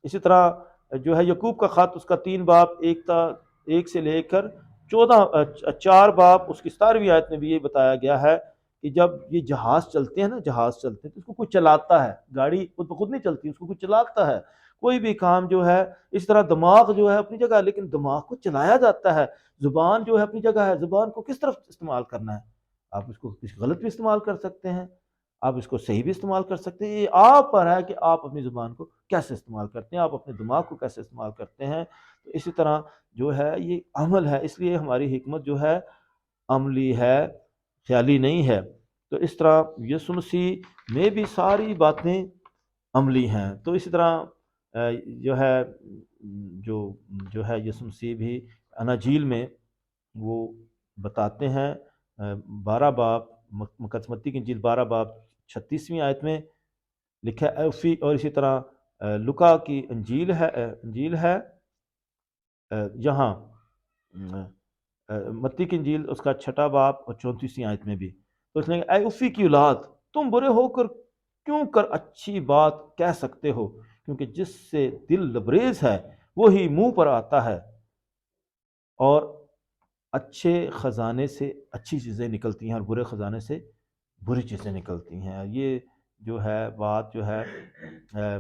اسی طرح جو ہے یعقوب کا خط، اس کا 3 باب 1 سے لے کر 4 باب اس کی 17ویں آیت میں بھی یہ بتایا گیا ہے کہ جب یہ جہاز چلتے ہیں نا، جہاز چلتے ہیں تو اس کو کوئی چلاتا ہے، گاڑی خود بخود نہیں چلتی، اس کو کوئی چلاتا ہے، کوئی بھی کام جو ہے۔ اس طرح دماغ جو ہے اپنی جگہ ہے، لیکن دماغ کو چلایا جاتا ہے۔ زبان جو ہے اپنی جگہ ہے، زبان کو کس طرف استعمال کرنا ہے، آپ اس کو غلط بھی استعمال کر سکتے ہیں، آپ اس کو صحیح بھی استعمال کر سکتے ہیں، یہ آپ پر ہے کہ آپ اپنی زبان کو کیسے استعمال کرتے ہیں، آپ اپنے دماغ کو کیسے استعمال کرتے ہیں۔ تو اسی طرح جو ہے یہ عمل ہے، اس لیے ہماری حکمت جو ہے عملی ہے، خیالی نہیں ہے۔ تو اس طرح یسوع مسیح میں بھی ساری باتیں عملی ہیں۔ تو اسی طرح جو ہے جو ہے یسوع مسیح بھی اناجیل میں وہ بتاتے ہیں 12 باب، مقدس متی کی انجیل 12 باب 36ویں آیت میں لکھا ہے، اور اسی طرح لوکا کی انجیل ہے یہاں متی کی انجیل اس کا 6 باب اور 34ویں آیت میں بھی، تو اس نے کہا اے افی کی اولاد، تم برے ہو کر کیوں کر اچھی بات کہہ سکتے ہو، کیونکہ جس سے دل لبریز ہے وہی منہ پر آتا ہے۔ اور اچھے خزانے سے اچھی چیزیں نکلتی ہیں اور برے خزانے سے بری چیزیں نکلتی ہیں. یہ جو ہے بات جو ہے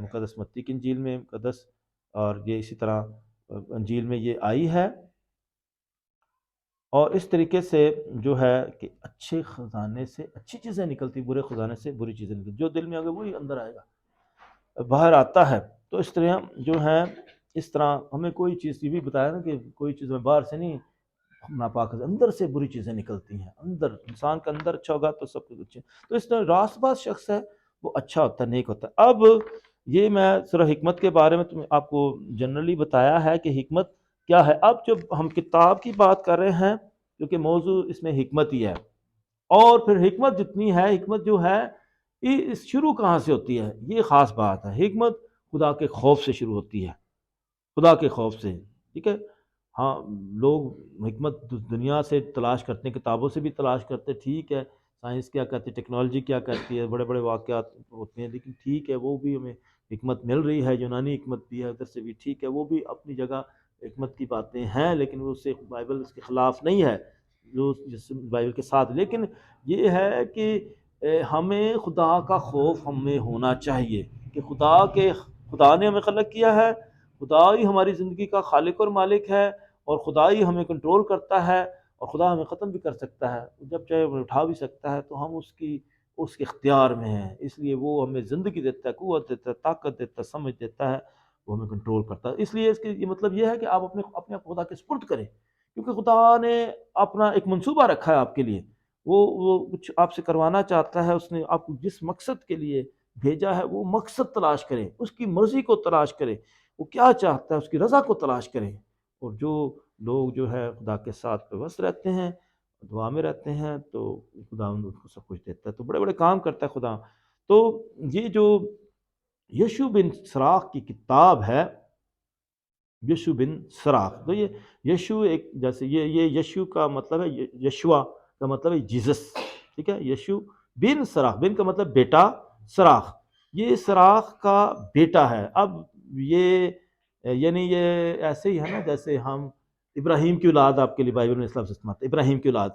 مقدس متی کی انجیل میں مقدس، اور یہ اسی طرح انجیل میں یہ آئی ہے. اور اس طریقے سے جو ہے کہ اچھے خزانے سے اچھی چیزیں نکلتی، برے خزانے سے بری چیزیں نکلتی. جو دل میں آ گئے وہی اندر آئے گا، باہر آتا ہے. تو اس طرح جو ہے، اس طرح ہمیں کوئی چیز یہ بھی بتایا نا کہ کوئی چیز میں باہر سے نہیں ناپاک، اندر سے بری چیزیں نکلتی ہیں. اندر انسان کا اندر اچھا ہوگا تو سب کچھ اچھا. تو اس طرح راست باز شخص ہے وہ اچھا ہوتا ہے، نیک ہوتا ہے. اب یہ میں ذرا حکمت کے بارے میں آپ کو جنرلی بتایا ہے کہ حکمت کیا ہے. اب جب ہم کتاب کی بات کر رہے ہیں، کیونکہ موضوع اس میں حکمت ہی ہے، اور پھر حکمت جتنی ہے، حکمت جو ہے یہ شروع کہاں سے ہوتی ہے؟ یہ خاص بات ہے. حکمت خدا کے خوف سے شروع ہوتی ہے، خدا کے خوف سے. ٹھیک ہے. ہاں، لوگ حکمت دنیا سے تلاش کرتے ہیں، کتابوں سے بھی تلاش کرتے ہیں. ٹھیک ہے، سائنس کیا کہتی ہے، ٹیکنالوجی کیا کہتی ہے، بڑے بڑے واقعات ہوتے ہیں، لیکن ٹھیک ہے وہ بھی ہمیں حکمت مل رہی ہے. یونانی حکمت بھی ہے ادھر سے بھی، ٹھیک ہے، وہ بھی اپنی جگہ حکمت کی باتیں ہیں، لیکن وہ اس سے بائبل اس کے خلاف نہیں ہے، جو جس بائبل کے ساتھ. لیکن یہ ہے کہ ہمیں خدا کا خوف ہمیں ہونا چاہیے کہ خدا نے ہمیں خلق کیا ہے، خدا ہی ہماری زندگی کا خالق اور مالک ہے، اور خدا ہی ہمیں کنٹرول کرتا ہے، اور خدا ہمیں ختم بھی کر سکتا ہے جب چاہے، ہمیں اٹھا بھی سکتا ہے. تو ہم اس کے اختیار میں ہیں. اس لیے وہ ہمیں زندگی دیتا ہے، قوت دیتا ہے، طاقت دیتا ہے، سمجھ دیتا ہے، وہ ہمیں کنٹرول کرتا ہے. اس لیے اس کے یہ مطلب یہ ہے کہ آپ اپنے آپ کو خدا کے سپرد کریں، کیونکہ خدا نے اپنا ایک منصوبہ رکھا ہے آپ کے لیے. وہ کچھ آپ سے کروانا چاہتا ہے. اس نے آپ کو جس مقصد کے لیے بھیجا ہے وہ مقصد تلاش کریں، اس کی مرضی کو تلاش کریں، وہ کیا چاہتا ہے اس کی رضا کو تلاش کریں. اور جو لوگ جو ہے خدا کے ساتھ پیوست رہتے ہیں، دعا میں رہتے ہیں، تو خدا ان کو سب کچھ دیتا ہے، تو بڑے بڑے کام کرتا ہے خدا. تو یہ جو یشوع بن سراخ کی کتاب ہے، یشوع بن سراخ، تو یہ یشوع ایک جیسے یہ یشوع کا مطلب ہے، یشوا کا مطلب ہے جیزس. ٹھیک ہے. یشوع بن سراخ، بن کا مطلب بیٹا، سراخ یہ سراخ کا بیٹا ہے. اب یہ یعنی یہ ایسے ہی ہے نا جیسے ہم ابراہیم کی اولاد، آپ کے لیے بائبل میں اسلام سے استعمال ہے ابراہیم کی اولاد.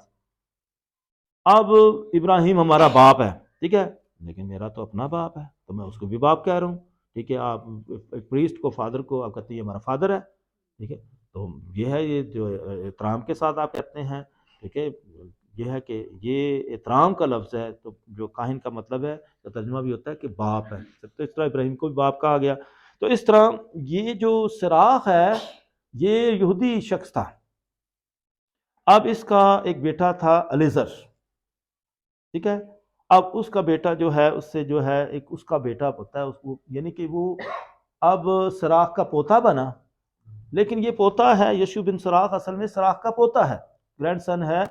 اب ابراہیم ہمارا باپ ہے، ٹھیک ہے، لیکن میرا تو اپنا باپ ہے تو میں اس کو بھی باپ کہہ رہا ہوں. ٹھیک ہے. آپ ایک پریسٹ کو، فادر کو آپ کہتے ہیں یہ ہمارا فادر ہے. ٹھیک ہے. تو یہ ہے، یہ جو احترام کے ساتھ آپ کہتے ہیں. ٹھیک ہے. یہ ہے کہ یہ احترام کا لفظ ہے، تو جو کاہن کا مطلب ہے، تو ترجمہ بھی ہوتا ہے کہ باپ ہے. تو اس طرح ابراہیم کو بھی باپ کہا گیا. تو اس طرح یہ جو سراخ ہے یہ یہودی شخص تھا. اب اس کا ایک بیٹا تھا الیزر. ٹھیک ہے. اب اس کا بیٹا جو ہے، اس سے جو ہے ایک اس کا بیٹا ہوتا ہے، اس کو یعنی کہ وہ اب سراخ کا پوتا بنا. لیکن یہ پوتا ہے یشوع بن سراخ، اصل میں سراخ کا پوتا ہے، گرینڈ سن ہے،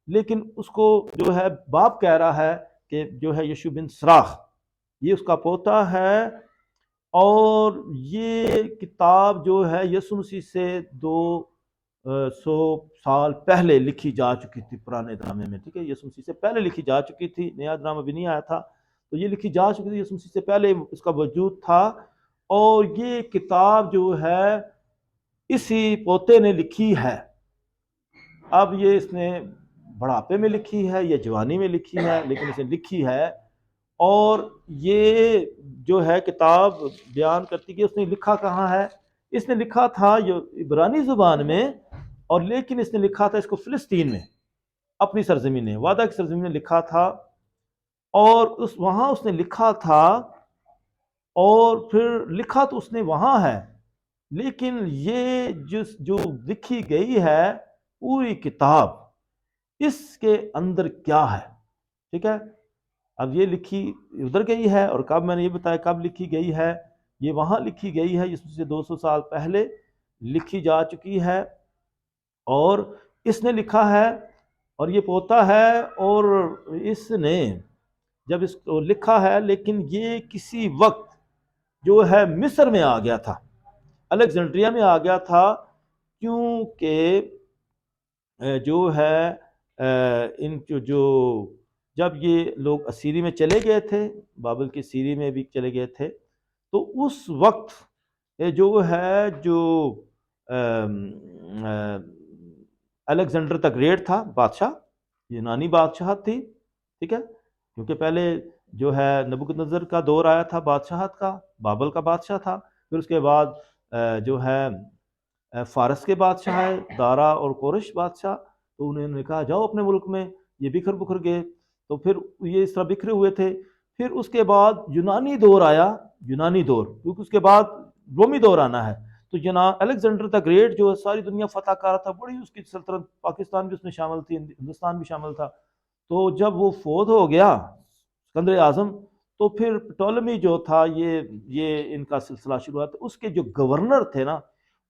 لیکن اس کو جو ہے باپ کہہ رہا ہے کہ جو ہے یشوع بن سراخ یہ اس کا پوتا ہے. اور یہ کتاب جو ہے یسوع مسیح سے 200 سال پہلے لکھی جا چکی تھی پرانے ڈرامے میں. ٹھیک ہے. یسوع مسیح سے پہلے لکھی جا چکی تھی، نیا ڈرامہ بھی نہیں آیا تھا. تو یہ لکھی جا چکی تھی، یسوع مسیح سے پہلے اس کا وجود تھا. اور یہ کتاب جو ہے اسی پوتے نے لکھی ہے. اب یہ اس نے بڑھاپے میں لکھی ہے یا جوانی میں لکھی ہے، لیکن اس نے لکھی ہے. اور یہ جو ہے کتاب بیان کرتی کہ اس نے لکھا کہاں ہے. اس نے لکھا تھا عبرانی زبان میں، اور لیکن اس نے لکھا تھا اس کو فلسطین میں، اپنی سرزمین میں، وعدہ کی سرزمین میں لکھا تھا. اور وہاں اس نے لکھا تھا، اور پھر لکھا تو اس نے وہاں ہے، لیکن یہ جو لکھی گئی ہے پوری کتاب، اس کے اندر کیا ہے. ٹھیک ہے. اب یہ لکھی ادھر گئی ہے، اور کب میں نے یہ بتایا کب لکھی گئی ہے، یہ وہاں لکھی گئی ہے جس میں سے 200 سال پہلے لکھی جا چکی ہے. اور اس نے لکھا ہے، اور یہ پوتا ہے. اور اس نے جب اس کو لکھا ہے، لیکن یہ کسی وقت جو ہے مصر میں آ گیا تھا، الیگزینڈریا میں آ گیا تھا، کیونکہ جو ہے ان جو جب یہ لوگ اسیری میں چلے گئے تھے، بابل کی سیری میں بھی چلے گئے تھے، تو اس وقت جو ہے جو الیگزینڈر دا گریٹ تھا بادشاہ، یونانی بادشاہت تھی، ٹھیک ہے، کیونکہ پہلے جو ہے نبوکدنضر کا دور آیا تھا بادشاہت کا، بابل کا بادشاہ تھا، پھر اس کے بعد جو ہے فارس کے بادشاہ ہے، دارا اور کورش بادشاہ، تو انہوں نے کہا جاؤ اپنے ملک میں، یہ بکھر بکھر گئے، تو پھر یہ اس طرح بکھرے ہوئے تھے۔ پھر اس کے بعد یونانی دور آیا، یونانی دور، کیونکہ اس کے بعد رومی دور آنا ہے، تو الیگزینڈر دا گریٹ جو ساری دنیا فتح کر رہا تھا، بڑی اس کی سلطنت، پاکستان بھی اس میں شامل تھی، ہندوستان بھی شامل تھا، تو جب وہ فوت ہو گیا اسکندر اعظم، تو پھر ٹولمی جو تھا یہ ان کا سلسلہ شروع ہوا، تو اس کے جو گورنر تھے نا،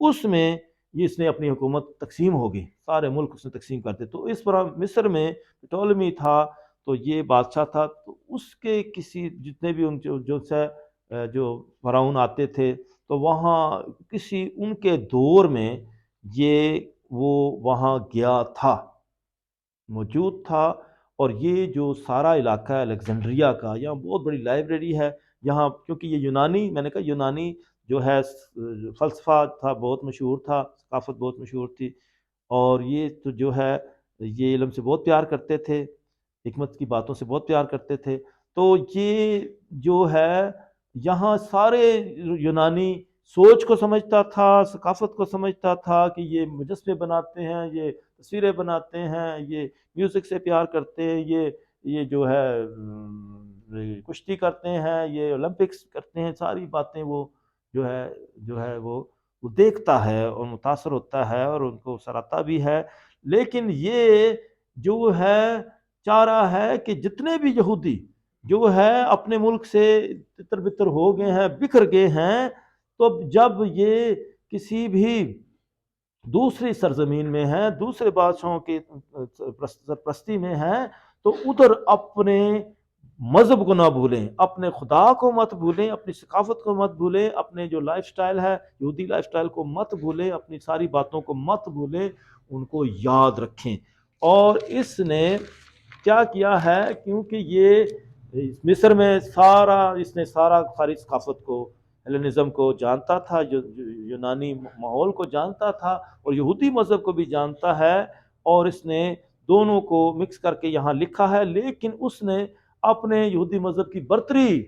اس میں اس نے اپنی حکومت تقسیم ہو گئی، سارے ملک اس نے تقسیم کرتے، تو اس پر مصر میں ٹولمی تھا، تو یہ بادشاہ تھا، تو اس کے کسی جتنے بھی ان جو فراؤن آتے تھے، تو وہاں کسی ان کے دور میں وہ وہاں گیا تھا، موجود تھا، اور یہ جو سارا علاقہ ہے الیگزینڈریا کا، یہاں بہت بڑی لائبریری ہے یہاں، کیونکہ یہ یونانی، میں نے کہا یونانی جو ہے فلسفہ تھا، بہت مشہور تھا، ثقافت بہت مشہور تھی، اور یہ تو جو ہے یہ علم سے بہت پیار کرتے تھے، حکمت کی باتوں سے بہت پیار کرتے تھے، تو یہ جو ہے یہاں سارے یونانی سوچ کو سمجھتا تھا، ثقافت کو سمجھتا تھا، کہ یہ مجسمے بناتے ہیں، یہ تصویریں بناتے ہیں، یہ میوزک سے پیار کرتے ہیں، یہ جو ہے کشتی کرتے ہیں، یہ اولمپکس کرتے ہیں، ساری باتیں وہ جو ہے وہ دیکھتا ہے اور متاثر ہوتا ہے اور ان کو سراہتا بھی ہے، لیکن یہ جو ہے چاہ رہا ہے کہ جتنے بھی یہودی جو ہے اپنے ملک سے تتر بتر ہو گئے ہیں، بکھر گئے ہیں، تو جب یہ کسی بھی دوسری سرزمین میں ہیں، دوسرے بادشاہوں کی سرپرستی میں ہیں، تو ادھر اپنے مذہب کو نہ بھولیں، اپنے خدا کو مت بھولیں، اپنی ثقافت کو مت بھولیں، اپنے جو لائف سٹائل ہے یہودی لائف سٹائل کو مت بھولیں، اپنی ساری باتوں کو مت بھولیں، ان کو یاد رکھیں۔ اور اس نے کیا کیا ہے، کیونکہ یہ مصر میں اس نے ساری ثقافت کو، ہیلینزم کو جانتا تھا، یونانی ماحول کو جانتا تھا، اور یہودی مذہب کو بھی جانتا ہے، اور اس نے دونوں کو مکس کر کے یہاں لکھا ہے، لیکن اس نے اپنے یہودی مذہب کی برتری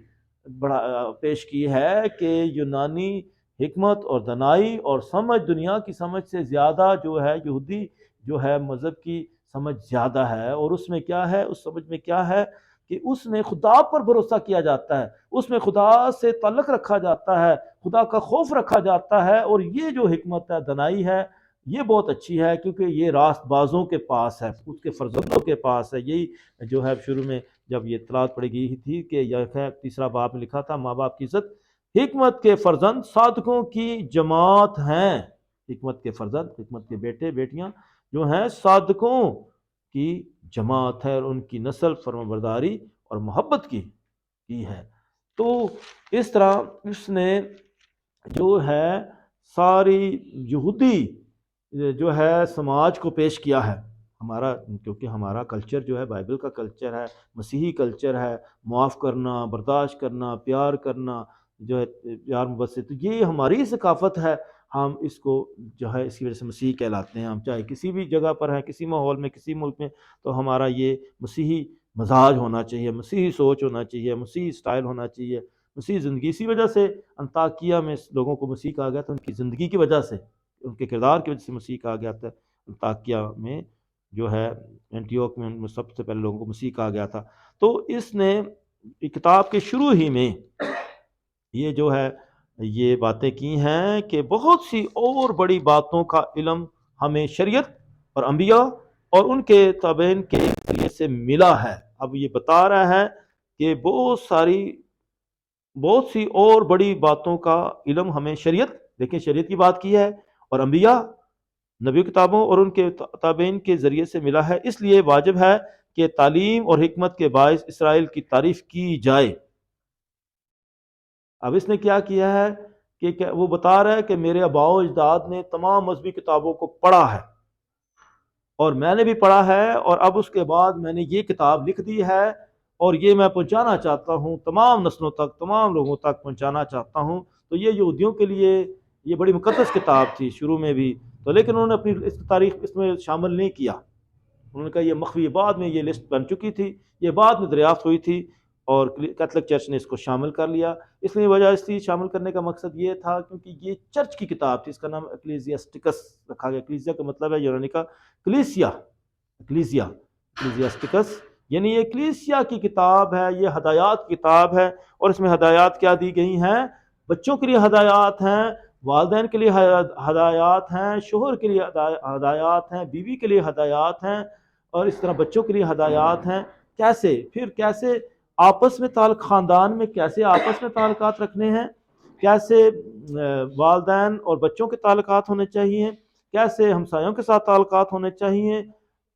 پیش کی ہے کہ یونانی حکمت اور دانائی اور سمجھ، دنیا کی سمجھ سے زیادہ جو ہے یہودی جو ہے مذہب کی سمجھ زیادہ ہے، اور اس میں کیا ہے، اس سمجھ میں کیا ہے کہ اس میں خدا پر بھروسہ کیا جاتا ہے، اس میں خدا سے تعلق رکھا جاتا ہے، خدا کا خوف رکھا جاتا ہے، اور یہ جو حکمت ہے، دانائی ہے، یہ بہت اچھی ہے، کیونکہ یہ راست بازوں کے پاس ہے، اس کے فرزندوں کے پاس ہے۔ یہی جو ہے شروع میں جب یہ اطلاع پڑی گئی تھی کہ یہ تیسرا باب میں لکھا تھا، ماں باپ کی عزت، حکمت کے فرزند صادقوں کی جماعت ہیں، حکمت کے فرزند، حکمت کے بیٹے بیٹیاں جو ہیں صادقوں کی جماعت ہے، اور ان کی نسل فرمانبرداری اور محبت کی ہے۔ تو اس طرح اس نے جو ہے ساری یہودی جو ہے سماج کو پیش کیا ہے، کیونکہ ہمارا کلچر جو ہے بائبل کا کلچر ہے، مسیحی کلچر ہے، معاف کرنا، برداشت کرنا، پیار کرنا، جو ہے پیار محبت، تو یہ ہماری ثقافت ہے، ہم اس کو جو ہے اس کی وجہ سے مسیحی کہلاتے ہیں۔ ہم چاہے کسی بھی جگہ پر ہیں، کسی ماحول میں، کسی ملک میں، تو ہمارا یہ مسیحی مزاج ہونا چاہیے، مسیحی سوچ ہونا چاہیے، مسیحی سٹائل ہونا چاہیے، مسیحی زندگی۔ اسی وجہ سے انطاکیہ میں لوگوں کو مسیح کہا گیا تھا، ان کی زندگی کی وجہ سے، ان کے کردار کی وجہ سے مسیح کہا گیا تھا۔ انطاکیہ میں جو ہے اینٹیوک میں سب سے پہلے لوگوں کو مسیح کہا گیا تھا۔ تو اس نے کتاب کے شروع ہی میں یہ جو ہے یہ باتیں کی ہیں کہ بہت سی اور بڑی باتوں کا علم ہمیں شریعت اور انبیاء اور ان کے تابعین کے ذریعے سے ملا ہے۔ اب یہ بتا رہا ہے کہ بہت سی اور بڑی باتوں کا علم ہمیں شریعت، دیکھیں شریعت کی بات کی ہے، اور انبیاء، نبی کتابوں اور ان کے تابعین کے ذریعے سے ملا ہے، اس لیے واجب ہے کہ تعلیم اور حکمت کے باعث اسرائیل کی تعریف کی جائے۔ اب اس نے کیا کیا ہے کہ وہ بتا رہا ہے کہ میرے آباء و اجداد نے تمام مذہبی کتابوں کو پڑھا ہے، اور میں نے بھی پڑھا ہے، اور اب اس کے بعد میں نے یہ کتاب لکھ دی ہے، اور یہ میں پہنچانا چاہتا ہوں تمام نسلوں تک، تمام لوگوں تک پہنچانا چاہتا ہوں۔ تو یہ یہودیوں کے لیے یہ بڑی مقدس کتاب تھی شروع میں بھی، تو لیکن انہوں نے اپنی اس تاریخ اس میں شامل نہیں کیا. انہوں نے کہا یہ مخفی، بعد میں یہ لسٹ بن چکی تھی، یہ بعد میں دریافت ہوئی تھی اور کیتھولک چرچ نے اس کو شامل کر لیا. اس لیے وجہ اس تھی شامل کرنے کا مقصد یہ تھا کیونکہ یہ چرچ کی کتاب تھی. اس کا نام ایکلیزیاسٹکس رکھا گیا. ایکلیزیا کا مطلب ہے یونانی کا کلیسیا، ایکلیزیاسٹکس یعنی یہ کلیسیا کی کتاب ہے، یہ ہدایات کی کتاب ہے. اور اس میں ہدایات کیا دی گئی ہیں؟ بچوں کے لیے ہدایات ہیں، والدین کے لیے ہدایات ہیں، شوہر کے لیے ہدایات ہیں، بیوی کے لیے ہدایات ہیں، اور اس طرح بچوں کے لیے ہدایات ہیں. کیسے آپس میں خاندان میں کیسے آپس میں تعلقات رکھنے ہیں، کیسے والدین اور بچوں کے تعلقات ہونے چاہیے، کیسے ہمسایوں کے ساتھ تعلقات ہونے چاہیے،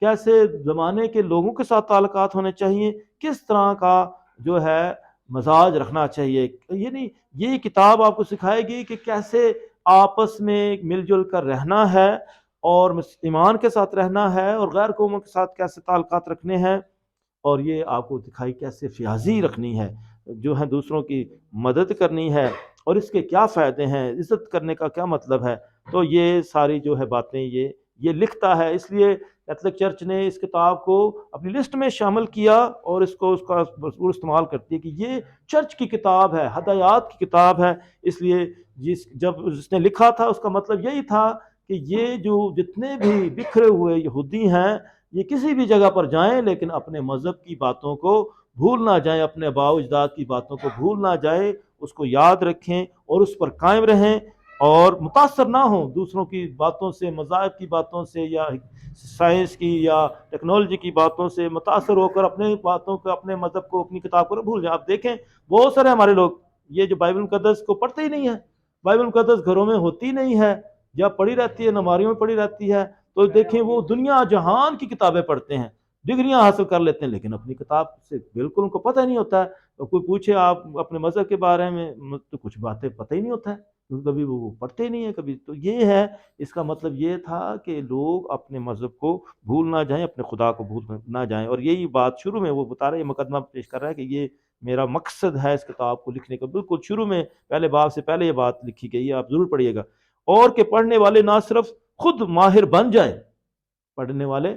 کیسے زمانے کے لوگوں کے ساتھ تعلقات ہونے چاہیے، کس طرح کا جو ہے مزاج رکھنا چاہیے. یعنی یہ کتاب آپ کو سکھائے گی کہ کیسے آپس میں مل جل کر رہنا ہے اور ایمان کے ساتھ رہنا ہے اور غیر قوموں کے ساتھ کیسے تعلقات رکھنے ہیں. اور یہ آپ کو دکھائی کیسے فیاضی رکھنی ہے، جو ہے دوسروں کی مدد کرنی ہے، اور اس کے کیا فائدے ہیں، عزت کرنے کا کیا مطلب ہے. تو یہ ساری جو ہے باتیں یہ لکھتا ہے. اس لیے کیتھولک چرچ نے اس کتاب کو اپنی لسٹ میں شامل کیا اور اس کا بھرپور استعمال کرتی ہے کہ یہ چرچ کی کتاب ہے، ہدایات کی کتاب ہے. اس لیے جب اس نے لکھا تھا اس کا مطلب یہی تھا کہ یہ جو جتنے بھی بکھرے ہوئے یہودی ہیں یہ کسی بھی جگہ پر جائیں لیکن اپنے مذہب کی باتوں کو بھول نہ جائیں، اپنے آباء و اجداد کی باتوں کو بھول نہ جائیں، اس کو یاد رکھیں اور اس پر قائم رہیں اور متاثر نہ ہوں دوسروں کی باتوں سے، مذاہب کی باتوں سے یا سائنس کی یا ٹیکنالوجی کی باتوں سے متاثر ہو کر اپنے باتوں کو، اپنے مذہب کو، اپنی کتاب کو بھول جائیں. آپ دیکھیں بہت سارے ہمارے لوگ یہ جو بائبل مقدس کو پڑھتے ہی نہیں ہے، بائبل مقدس گھروں میں ہوتی نہیں ہے یا پڑھی رہتی ہے، نماریوں میں پڑھی رہتی ہے، تو دیکھیں وہ دنیا جہان کی کتابیں پڑھتے ہیں، ڈگریاں حاصل کر لیتے ہیں، لیکن اپنی کتاب سے بالکل ان کو پتہ نہیں ہوتا ہے. تو کوئی پوچھے آپ اپنے مذہب کے بارے میں تو کچھ باتیں پتہ ہی نہیں ہوتا ہے کیونکہ کبھی وہ پڑھتے ہی نہیں ہیں کبھی. تو یہ ہے، اس کا مطلب یہ تھا کہ لوگ اپنے مذہب کو بھول نہ جائیں، اپنے خدا کو بھول نہ جائیں. اور یہی بات شروع میں وہ بتا رہا ہے، یہ مقدمہ پیش کر رہا ہے کہ یہ میرا مقصد ہے اس کتاب کو لکھنے کا. بالکل شروع میں پہلے باب سے پہلے یہ بات لکھی گئی ہے، آپ ضرور پڑھیے گا. اور کہ پڑھنے والے نہ صرف خود ماہر بن جائیں، پڑھنے والے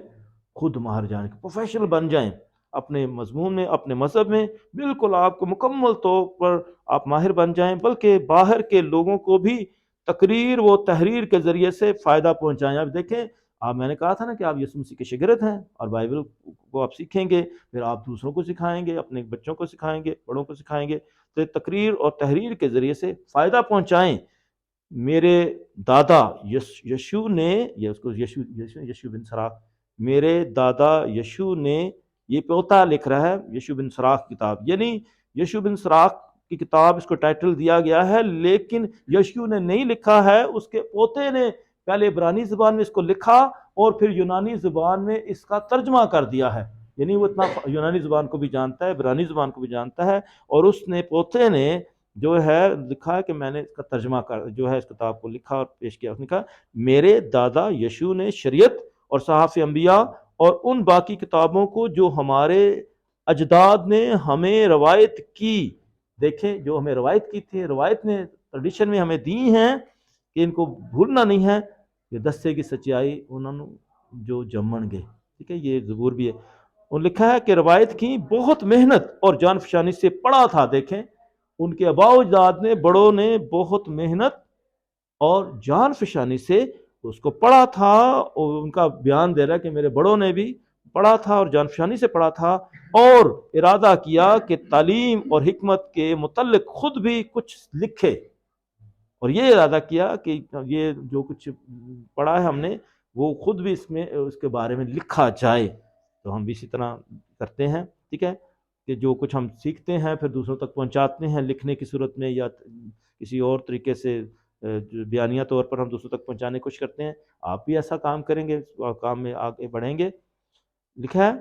خود ماہر جائیں، پروفیشنل بن جائیں اپنے مضمون میں، اپنے مذہب میں، بالکل آپ کو مکمل طور پر آپ ماہر بن جائیں، بلکہ باہر کے لوگوں کو بھی تقریر و تحریر کے ذریعے سے فائدہ پہنچائیں. آپ دیکھیں، میں نے کہا تھا نا کہ آپ یسوع مسیح کے شاگرد ہیں اور بائبل کو آپ سیکھیں گے، پھر آپ دوسروں کو سکھائیں گے، اپنے بچوں کو سکھائیں گے، بڑوں کو سکھائیں گے. تو تقریر اور تحریر کے ذریعے سے فائدہ پہنچائیں. میرے دادا یشوع نے، یہ اس کو یشوع بن سراخ، میرے دادا یشوع نے، یہ پوتا لکھ رہا ہے یشوع بن سراخ کتاب، یعنی یشوع بن سراخ کی کتاب اس کو ٹائٹل دیا گیا ہے، لیکن یشوع نے نہیں لکھا ہے، اس کے پوتے نے پہلے عبرانی زبان میں اس کو لکھا اور پھر یونانی زبان میں اس کا ترجمہ کر دیا ہے. یعنی وہ اتنا یونانی زبان کو بھی جانتا ہے، عبرانی زبان کو بھی جانتا ہے، اور اس نے پوتے نے جو ہے لکھا ہے کہ میں نے اس کا ترجمہ جو ہے اس کتاب کو لکھا اور پیش کیا. اس نے کہا میرے دادا یشوع نے شریعت اور صحاف انبیاء اور ان باقی کتابوں کو جو ہمارے اجداد نے ہمیں روایت کی، دیکھیں جو ہمیں روایت کی تھی، روایت نے ٹریڈیشن میں ہمیں دی ہیں کہ ان کو بھولنا نہیں ہے، یہ دسے کی سچائی انہوں نے جو جمن گے. ٹھیک ہے، یہ زبور بھی ہے. اور لکھا ہے کہ روایت کی بہت محنت اور جان فشانی سے پڑھا تھا. دیکھیں ان کے آباء و اجداد نے، بڑوں نے بہت محنت اور جان فشانی سے اس کو پڑھا تھا، اور ان کا بیان دے رہا ہے کہ میرے بڑوں نے بھی پڑھا تھا اور جان فشانی سے پڑھا تھا، اور ارادہ کیا کہ تعلیم اور حکمت کے متعلق خود بھی کچھ لکھے. اور یہ ارادہ کیا کہ یہ جو کچھ پڑھا ہے ہم نے وہ خود بھی اس کے بارے میں لکھا جائے. تو ہم بھی اسی طرح کرتے ہیں. ٹھیک ہے، کہ جو کچھ ہم سیکھتے ہیں پھر دوسروں تک پہنچاتے ہیں لکھنے کی صورت میں یا کسی اور طریقے سے بیانیہ طور پر ہم دوسروں تک پہنچانے کی کوشش کرتے ہیں. آپ بھی ایسا کام کریں گے، کام میں آگے بڑھیں گے. لکھا ہے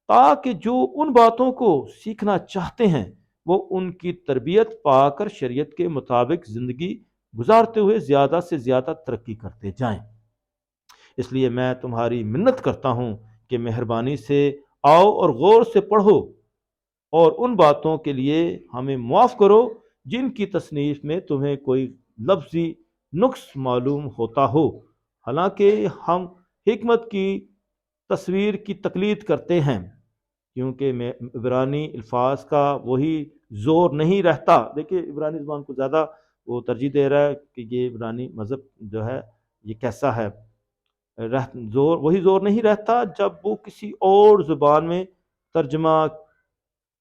تاکہ جو ان باتوں کو سیکھنا چاہتے ہیں وہ ان کی تربیت پا کر شریعت کے مطابق زندگی گزارتے ہوئے زیادہ سے زیادہ ترقی کرتے جائیں. اس لیے میں تمہاری منت کرتا ہوں کہ مہربانی سے آؤ اور غور سے پڑھو اور ان باتوں کے لیے ہمیں معاف کرو جن کی تصنیف میں تمہیں کوئی لفظی نقص معلوم ہوتا ہو. حالانکہ ہم حکمت کی تصویر کی تقلید کرتے ہیں، کیونکہ عبرانی الفاظ کا وہی زور نہیں رہتا۔ دیکھیے عبرانی زبان کو زیادہ وہ ترجیح دے رہا ہے کہ یہ عبرانی مذہب جو ہے یہ کیسا ہے، وہی زور نہیں رہتا جب وہ کسی اور زبان میں ترجمہ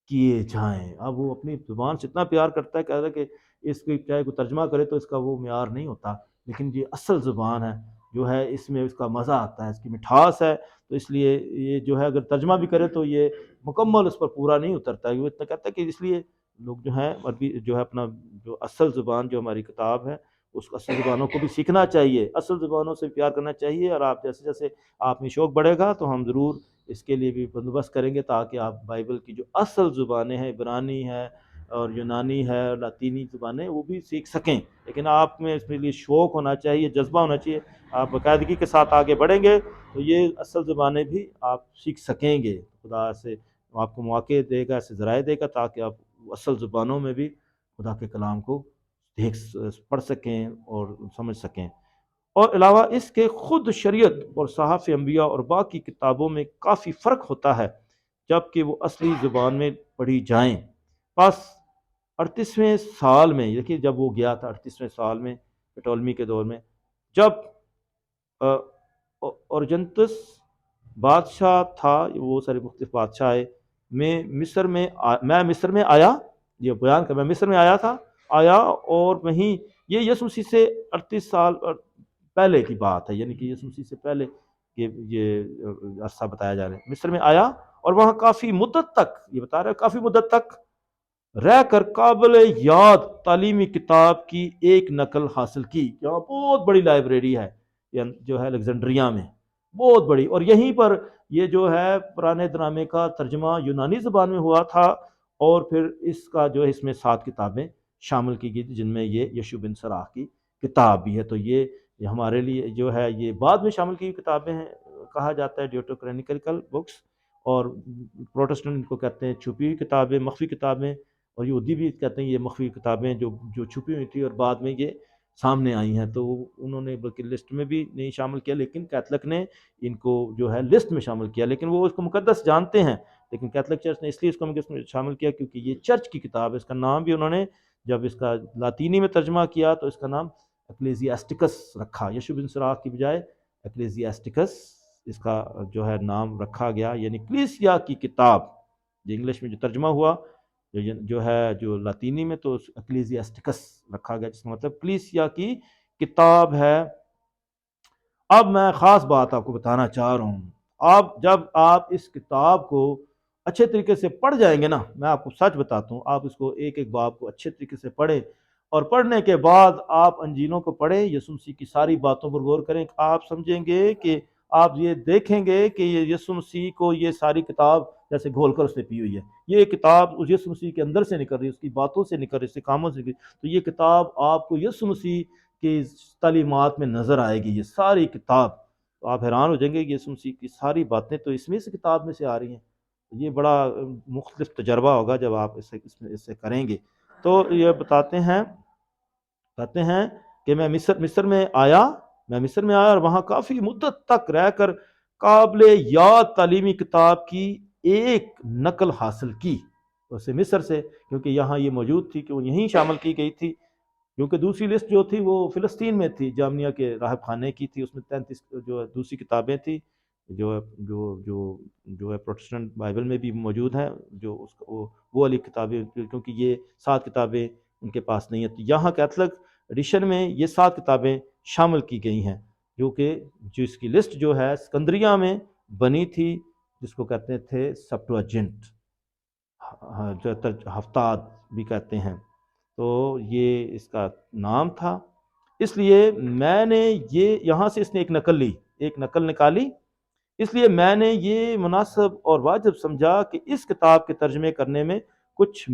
کیے جائیں۔ اب وہ اپنی زبان سے اتنا پیار کرتا ہے، کہتا ہے کہ اس کی چاہے کوئی ترجمہ کرے تو اس کا وہ معیار نہیں ہوتا، لیکن یہ اصل زبان ہے جو ہے، اس میں اس کا مزہ آتا ہے، اس کی مٹھاس ہے، تو اس لیے یہ جو ہے اگر ترجمہ بھی کرے تو یہ مکمل اس پر پورا نہیں اترتا ہے۔ وہ اتنا کہتا ہے کہ اس لیے لوگ جو ہیں عربی جو ہے اپنا جو اصل زبان جو ہماری کتاب ہے اس اصل زبانوں کو بھی سیکھنا چاہیے، اصل زبانوں سے پیار کرنا چاہیے، اور آپ جیسے جیسے آپ میں شوق بڑھے گا تو ہم ضرور اس کے لیے بھی بندوبست کریں گے تاکہ آپ بائبل کی جو اصل زبانیں ہیں، عبرانی ہے اور یونانی ہے اور لاطینی زبانیں، وہ بھی سیکھ سکیں۔ لیکن آپ میں اس کے لیے شوق ہونا چاہیے، جذبہ ہونا چاہیے، آپ باقاعدگی کے ساتھ آگے بڑھیں گے تو یہ اصل زبانیں بھی آپ سیکھ سکیں گے۔ خدا سے آپ کو مواقع دے گا، ایسے ذرائع دے گا تاکہ آپ اصل زبانوں میں بھی خدا کے کلام کو پڑھ سکیں اور سمجھ سکیں۔ اور علاوہ اس کے خود شریعت اور صحاف انبیاء اور باقی کتابوں میں کافی فرق ہوتا ہے جبکہ وہ اصلی زبان میں پڑھی جائیں۔ بس 38ویں سال میں، دیکھیے جب وہ گیا تھا 38ویں سال میں پٹولمی کے دور میں، جب اورجنتس بادشاہ تھا، وہ سارے مختلف بادشاہ آئے، میں مصر میں آیا، یہ بیان کر، میں مصر میں آیا اور وہیں یہ یسوع مسیح سے 38 سال پہلے کی بات ہے، یعنی کہ یسوع مسیح سے پہلے یہ عرصہ بتایا جا رہا ہے۔ مصر میں آیا اور وہاں کافی مدت تک، یہ بتا رہا ہے کافی مدت تک رہ کر قابل یاد تعلیمی کتاب کی ایک نقل حاصل کی۔ یہاں بہت بڑی لائبریری ہے جو ہے الیگزینڈریا میں، بہت بڑی، اور یہیں پر یہ جو ہے پرانے ڈرامے کا ترجمہ یونانی زبان میں ہوا تھا، اور پھر اس کا جو ہے اس میں 7 کتابیں شامل کی گئی تھی جن میں یہ یشوع بن سراخ کی کتاب بھی ہے۔ تو یہ ہمارے لیے جو ہے یہ بعد میں شامل کی کتابیں ہیں، کہا جاتا ہے ڈیوٹوکرینیکل بکس، اور پروٹسٹنٹ ان کو کہتے ہیں چھپی ہوئی کتابیں، مخفی کتابیں، اور یہودی بھی کہتے ہیں یہ مخفی کتابیں جو چھپی ہوئی تھی اور بعد میں یہ سامنے آئی ہیں۔ تو انہوں نے بلکہ لسٹ میں بھی نہیں شامل کیا، لیکن کیتھولک نے ان کو جو ہے لسٹ میں شامل کیا، لیکن وہ اس کو مقدس جانتے ہیں، لیکن کیتھولک چرچ نے اس لیے اس کو مقدس میں شامل کیا کیونکہ یہ چرچ کی کتاب ہے۔ اس کا نام بھی انہوں نے جب اس کا لاطینی میں ترجمہ کیا تو اس کا نام ایکلیزیاسٹکس رکھا، یشوع بن سراخ کی بجائے ایکلیزیاسٹکس اس کا جو ہے نام رکھا گیا، یعنی کلیسیا کی کتاب۔ جو انگلش میں جو ترجمہ ہوا جو ہے جو لاطینی میں تو ایکلیزیاسٹکس رکھا گیا، جس کا مطلب کلیسیا کی کتاب ہے۔ اب میں خاص بات آپ کو بتانا چاہ رہا ہوں، جب آپ اس کتاب کو اچھے طریقے سے پڑھ جائیں گے نا، میں آپ کو سچ بتاتا ہوں، آپ اس کو ایک ایک باب کو اچھے طریقے سے پڑھیں، اور پڑھنے کے بعد آپ انجیلوں کو پڑھیں، یسوع مسیح کی ساری باتوں پر غور کریں، آپ سمجھیں گے کہ آپ یہ دیکھیں گے کہ یہ یسوع مسیح کو یہ ساری کتاب جیسے گھول کر اس نے پی ہوئی ہے، یہ کتاب اس یسوع مسیح کے اندر سے نکل رہی ہے، اس کی باتوں سے نکل رہی ہے، اس کے کاموں سے نکل رہی ہے۔ تو یہ کتاب آپ کو یسوع مسیح کی تعلیمات میں نظر آئے گی، یہ ساری کتاب، تو آپ حیران ہو جائیں گے کہ یسوع مسیح کی ساری باتیں تو اس میں سے کتاب میں سے آ رہی ہیں۔ یہ بڑا مختلف تجربہ ہوگا جب آپ اس سے کریں گے۔ تو یہ کہتے ہیں کہ میں مصر میں آیا اور وہاں کافی مدت تک رہ کر قابل یاد تعلیمی کتاب کی ایک نقل حاصل کی، اسے مصر سے، کیونکہ یہاں یہ موجود تھی کہ وہ یہیں شامل کی گئی تھی، کیونکہ دوسری لسٹ جو تھی وہ فلسطین میں تھی، جامنیہ کے راہب خانے کی تھی، اس میں 33 جو دوسری کتابیں تھی جو ہے پروٹسٹنٹ بائبل میں بھی موجود ہیں، جو اس کو وہ والی کتابیں، کیونکہ یہ 7 کتابیں ان کے پاس نہیں ہیں۔ یہاں کیتھولک ایڈیشن میں یہ 7 کتابیں شامل کی گئی ہیں، جو اس کی لسٹ جو ہے اسکندریہ میں بنی تھی، جس کو کہتے تھے سپٹوجنٹ، ہفتاد بھی کہتے ہیں، تو یہ اس کا نام تھا۔ اس لیے میں نے یہاں سے اس نے ایک نقل نکالی، اس لیے میں نے یہ مناسب اور واجب سمجھا کہ اس کتاب کے ترجمے کرنے میں کچھ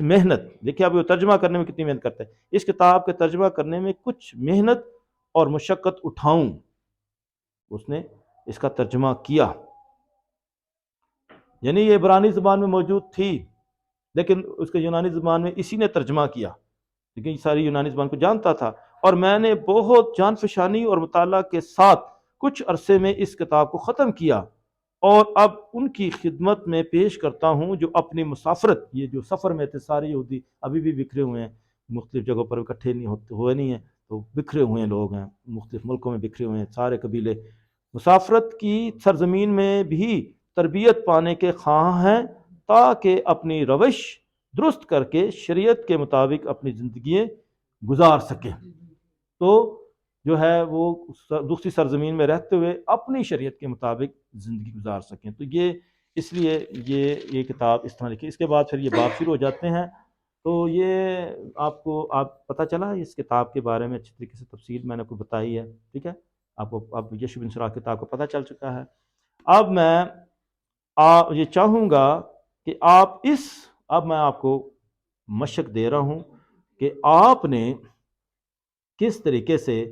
محنت، دیکھیں اب وہ ترجمہ کرنے میں کتنی محنت کرتا ہے، اس کتاب کے ترجمہ کرنے میں کچھ محنت اور مشقت اٹھاؤں۔ اس نے اس کا ترجمہ کیا، یعنی یہ عبرانی زبان میں موجود تھی لیکن اس کے یونانی زبان میں اسی نے ترجمہ کیا، لیکن یہ ساری یونانی زبان کو جانتا تھا، اور میں نے بہت جان فشانی اور مطالعہ کے ساتھ کچھ عرصے میں اس کتاب کو ختم کیا، اور اب ان کی خدمت میں پیش کرتا ہوں جو اپنی مسافرت، یہ جو سفر میں تھے سارے یہودی ابھی بھی بکھرے ہوئے ہیں، مختلف جگہوں پر اکٹھے نہیں ہوئے نہیں ہیں، تو بکھرے ہوئے لوگ ہیں، مختلف ملکوں میں بکھرے ہوئے ہیں سارے قبیلے، مسافرت کی سرزمین میں بھی تربیت پانے کے خواہاں ہیں، تاکہ اپنی روش درست کر کے شریعت کے مطابق اپنی زندگیاں گزار سکیں۔ تو جو ہے وہ دوسری سرزمین میں رہتے ہوئے اپنی شریعت کے مطابق زندگی گزار سکیں۔ تو یہ اس لیے یہ کتاب اس طرح لکھی۔ اس کے بعد پھر یہ باب شروع ہو جاتے ہیں۔ تو یہ آپ پتہ چلا اس کتاب کے بارے میں اچھی طریقے سے تفصیل میں نے کو بتائی ہے، ٹھیک ہے، آپ کو اب یشوع بن سراخ کتاب کو پتہ چل چکا ہے۔ اب میں یہ چاہوں گا کہ اب میں آپ کو مشق دے رہا ہوں کہ آپ نے کس طریقے سے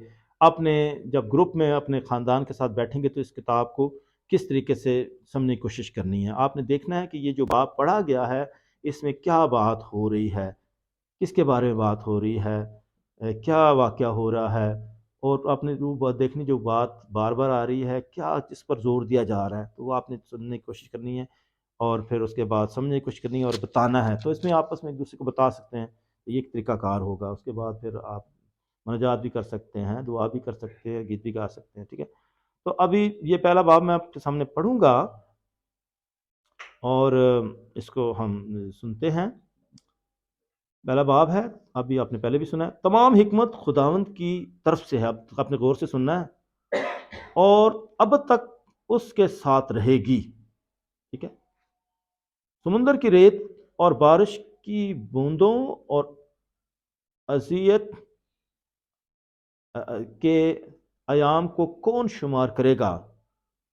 اپنے جب گروپ میں اپنے خاندان کے ساتھ بیٹھیں گے تو اس کتاب کو کس طریقے سے سمجھنے کی کوشش کرنی ہے۔ آپ نے دیکھنا ہے کہ یہ جو باب پڑھا گیا ہے اس میں کیا بات ہو رہی ہے، کس کے بارے میں بات ہو رہی ہے، کیا واقعہ ہو رہا ہے، اور آپ نے وہ دیکھنی جو بات بار بار آ رہی ہے کیا اس پر زور دیا جا رہا ہے، تو وہ آپ نے سننے کی کوشش کرنی ہے اور پھر اس کے بعد سمجھنے کی کوشش کرنی ہے اور بتانا ہے۔ تو اس میں آپس میں ایک دوسرے کو بتا سکتے ہیں، یہ ایک طریقہ کار ہوگا۔ اس کے بعد پھر آپ مناجات بھی کر سکتے ہیں، دعا بھی کر سکتے ہیں، گیت بھی گا سکتے ہیں، ٹھیک ہے۔ تو ابھی یہ پہلا باب میں آپ کے سامنے پڑھوں گا اور اس کو ہم سنتے ہیں۔ پہلا باب ہے، ابھی آپ نے پہلے بھی سنا ہے، تمام حکمت خداوند کی طرف سے ہے، اب آپ نے غور سے سننا ہے، اور اب تک اس کے ساتھ رہے گی، ٹھیک ہے۔ سمندر کی ریت اور بارش کی بوندوں اور اذیت کے ایام کو کون شمار کرے گا؟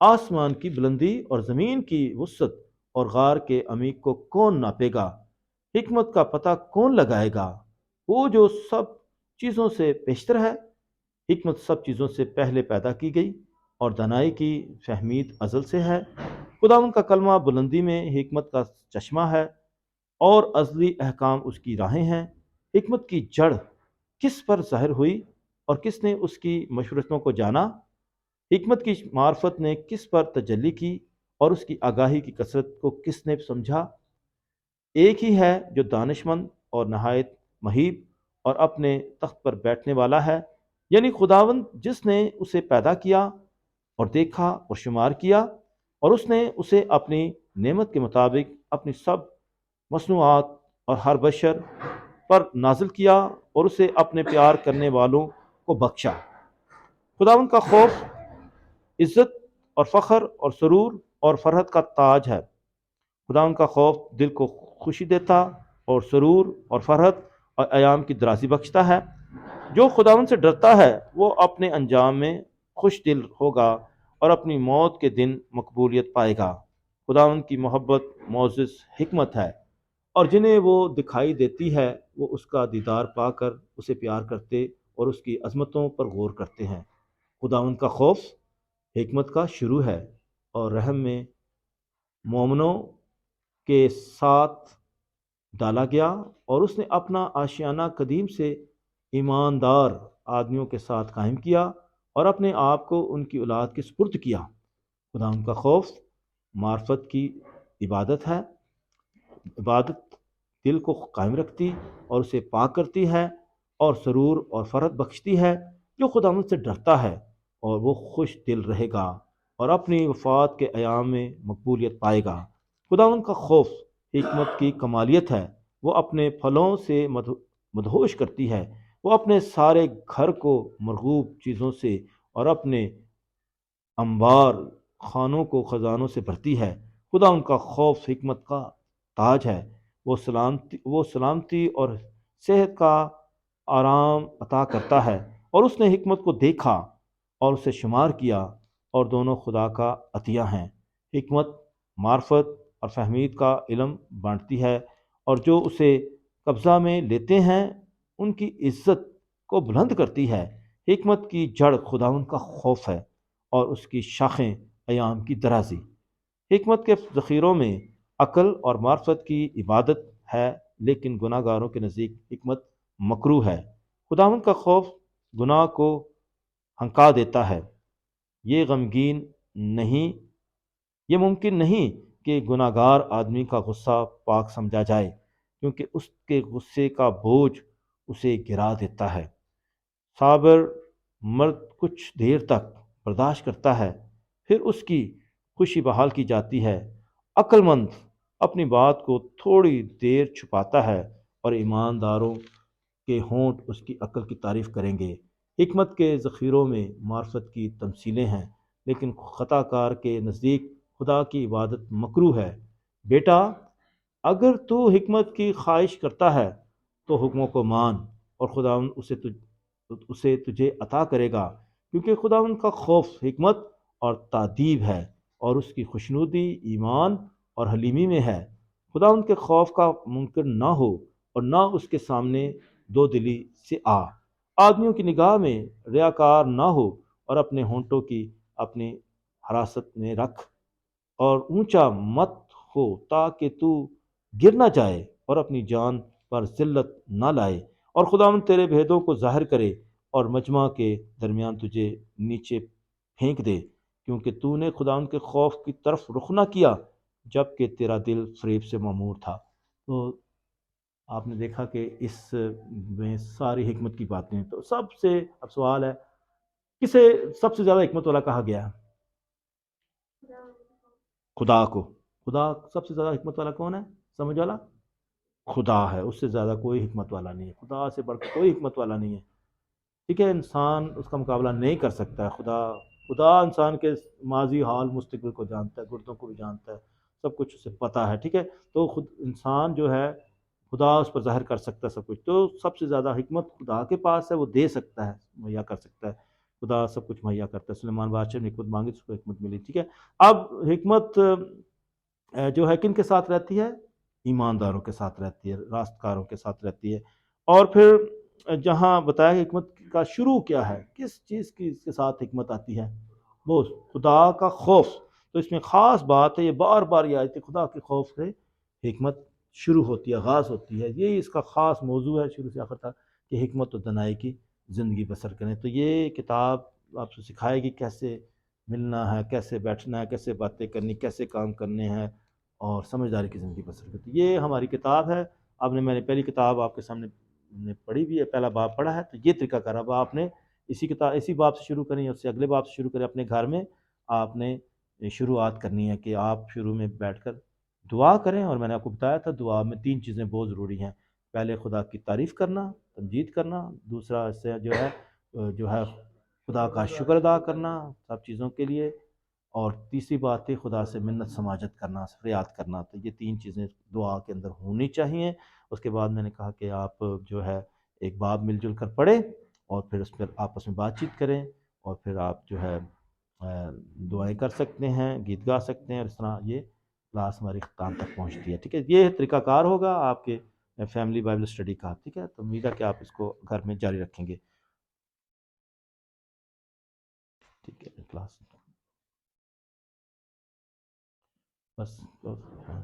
آسمان کی بلندی اور زمین کی وسعت اور غار کے عمیق کو کون ناپے گا؟ حکمت کا پتہ کون لگائے گا؟ وہ جو سب چیزوں سے بیشتر ہے۔ حکمت سب چیزوں سے پہلے پیدا کی گئی اور دانائی کی فہمید ازل سے ہے۔ خداوند کا کلمہ بلندی میں حکمت کا چشمہ ہے، اور ازلی احکام اس کی راہیں ہیں۔ حکمت کی جڑ کس پر ظاہر ہوئی اور کس نے اس کی مشورتوں کو جانا؟ حکمت کی معرفت نے کس پر تجلی کی اور اس کی آگاہی کی کثرت کو کس نے سمجھا؟ ایک ہی ہے جو دانش مند اور نہایت مہیب اور اپنے تخت پر بیٹھنے والا ہے، یعنی خداوند، جس نے اسے پیدا کیا اور دیکھا اور شمار کیا، اور اس نے اسے اپنی نعمت کے مطابق اپنی سب مصنوعات اور ہر بشر پر نازل کیا اور اسے اپنے پیار کرنے والوں کو بخشا۔ خداوند کا خوف عزت اور فخر اور سرور اور فرحت کا تاج ہے۔ خداوند کا خوف دل کو خوشی دیتا اور سرور اور فرحت اور ایام کی درازی بخشتا ہے۔ جو خداوند سے ڈرتا ہے وہ اپنے انجام میں خوش دل ہوگا اور اپنی موت کے دن مقبولیت پائے گا۔ خداوند کی محبت معزز حکمت ہے، اور جنہیں وہ دکھائی دیتی ہے وہ اس کا دیدار پا کر اسے پیار کرتے اور اس کی عظمتوں پر غور کرتے ہیں۔ خداوند کا خوف حکمت کا شروع ہے، اور رحم میں مومنوں کے ساتھ ڈالا گیا، اور اس نے اپنا آشیانہ قدیم سے ایماندار آدمیوں کے ساتھ قائم کیا اور اپنے آپ کو ان کی اولاد کے سپرد کیا۔ خداوند کا خوف معرفت کی عبادت ہے، عبادت دل کو قائم رکھتی اور اسے پاک کرتی ہے اور سرور اور فرحت بخشتی ہے۔ جو خداوند سے ڈرتا ہے اور وہ خوش دل رہے گا اور اپنی وفات کے ایام میں مقبولیت پائے گا۔ خداوند کا خوف حکمت کی کمالیت ہے، وہ اپنے پھلوں سے مدہوش کرتی ہے، وہ اپنے سارے گھر کو مرغوب چیزوں سے اور اپنے انبار خانوں کو خزانوں سے بھرتی ہے۔ خداوند کا خوف حکمت کا تاج ہے، وہ سلامتی اور صحت کا آرام عطا کرتا ہے، اور اس نے حکمت کو دیکھا اور اسے شمار کیا، اور دونوں خدا کا عطیہ ہیں۔ حکمت معرفت اور فہمید کا علم بانٹتی ہے، اور جو اسے قبضہ میں لیتے ہیں ان کی عزت کو بلند کرتی ہے۔ حکمت کی جڑ خداوند کا خوف ہے اور اس کی شاخیں ایام کی درازی۔ حکمت کے ذخیروں میں عقل اور معرفت کی عبادت ہے، لیکن گناہ گاروں کے نزدیک حکمت مکروہ ہے۔ خداوند کا خوف گناہ کو ہنکا دیتا ہے۔ یہ غمگین نہیں یہ ممکن نہیں کہ گناہ گار آدمی کا غصہ پاک سمجھا جائے، کیونکہ اس کے غصے کا بوجھ اسے گرا دیتا ہے۔ صابر مرد کچھ دیر تک برداشت کرتا ہے، پھر اس کی خوشی بحال کی جاتی ہے۔ عقل مند اپنی بات کو تھوڑی دیر چھپاتا ہے، اور ایمانداروں کے ہونٹ اس کی عقل کی تعریف کریں گے۔ حکمت کے ذخیروں میں معرفت کی تمثیلیں ہیں، لیکن خطا کار کے نزدیک خدا کی عبادت مکروہ ہے۔ بیٹا، اگر تو حکمت کی خواہش کرتا ہے تو حکموں کو مان، اور خداوند اسے تجھے عطا کرے گا، کیونکہ خداوند کا خوف حکمت اور تادیب ہے، اور اس کی خوشنودی ایمان اور حلیمی میں ہے۔ خداوند کے خوف کا منکر نہ ہو، اور نہ اس کے سامنے دو دلی سے آدمیوں کی نگاہ میں ریاکار نہ ہو، اور اپنے ہونٹوں کی اپنی حراست میں رکھ، اور اونچا مت ہو تاکہ تو گر نہ جائے اور اپنی جان پر ذلت نہ لائے، اور خداوند تیرے بھیدوں کو ظاہر کرے اور مجمع کے درمیان تجھے نیچے پھینک دے، کیونکہ تو نے خداوند کے خوف کی طرف رخ نہ کیا جب کہ تیرا دل فریب سے معمور تھا۔ تو آپ نے دیکھا کہ اس میں ساری حکمت کی باتیں ہیں۔ تو سب سے اب سوال ہے، کسے سب سے زیادہ حکمت والا کہا گیا؟ خدا کو۔ خدا سب سے زیادہ حکمت والا کون ہے؟ سمجھ والا؟ خدا ہے، اس سے زیادہ کوئی حکمت والا نہیں ہے، خدا سے بڑھ کے کوئی حکمت والا نہیں ہے۔ ٹھیک ہے، انسان اس کا مقابلہ نہیں کر سکتا ہے۔ خدا انسان کے ماضی، حال، مستقبل کو جانتا ہے، گردوں کو بھی جانتا ہے، سب کچھ اسے پتہ ہے۔ ٹھیک ہے، تو خود انسان جو ہے خدا اس پر ظاہر کر سکتا ہے سب کچھ، تو سب سے زیادہ حکمت خدا کے پاس ہے، وہ دے سکتا ہے، مہیا کر سکتا ہے۔ خدا سب کچھ مہیا کرتا ہے۔ سلیمان بادشاہ نے حکمت مانگی تو اس کو حکمت ملی۔ ٹھیک ہے، اب حکمت جو ہے کن کے ساتھ رہتی ہے؟ ایمانداروں کے ساتھ رہتی ہے، راست کاروں کے ساتھ رہتی ہے۔ اور پھر جہاں بتایا کہ حکمت کا شروع کیا ہے، کس چیز کی اس کے ساتھ حکمت آتی ہے؟ وہ خدا کا خوف۔ تو اس میں خاص بات ہے، یہ بار بار یہ آیت خدا کے خوف سے حکمت شروع ہوتی ہے، آغاز ہوتی ہے۔ یہی اس کا خاص موضوع ہے شروع سے آخر تک، کہ حکمت و دانائی کی زندگی بسر کریں۔ تو یہ کتاب آپ سے سکھائے گی کیسے ملنا ہے، کیسے بیٹھنا ہے، کیسے باتیں کرنی، کیسے کام کرنے ہیں، اور سمجھداری کی زندگی بسر کرتی۔ یہ ہماری کتاب ہے۔ میں نے پہلی کتاب آپ کے سامنے نے پڑھی بھی ہے، پہلا باب پڑھا ہے، تو یہ طریقہ کار اب آپ نے اسی باب سے شروع کریں یا اس سے اگلے باب سے شروع کریں۔ اپنے گھر میں آپ نے شروعات کرنی ہے کہ آپ شروع میں بیٹھ کر دعا کریں، اور میں نے آپ کو بتایا تھا دعا میں 3 چیزیں بہت ضروری ہیں۔ پہلے خدا کی تعریف کرنا، تمجید کرنا، دوسرا اس سے جو ہے خدا کا شکر ادا کرنا سب چیزوں کے لیے، اور تیسری بات ہے خدا سے منت سماجت کرنا، فریاد کرنا۔ تو یہ 3 چیزیں دعا کے اندر ہونی چاہیے۔ اس کے بعد میں نے کہا کہ آپ جو ہے ایک باب مل جل کر پڑھیں، اور پھر اس پر آپس میں بات چیت کریں، اور پھر آپ جو ہے دعائیں کر سکتے ہیں، گیت گا سکتے ہیں، اور اس طرح یہ کلاس ہماری اختتام تک پہنچتی ہے۔ ٹھیک ہے، یہ طریقہ کار ہوگا آپ کے فیملی بائبل اسٹڈی کا۔ ٹھیک ہے، تو امید ہے کہ آپ اس کو گھر میں جاری رکھیں گے۔ ٹھیک ہے، کلاس بس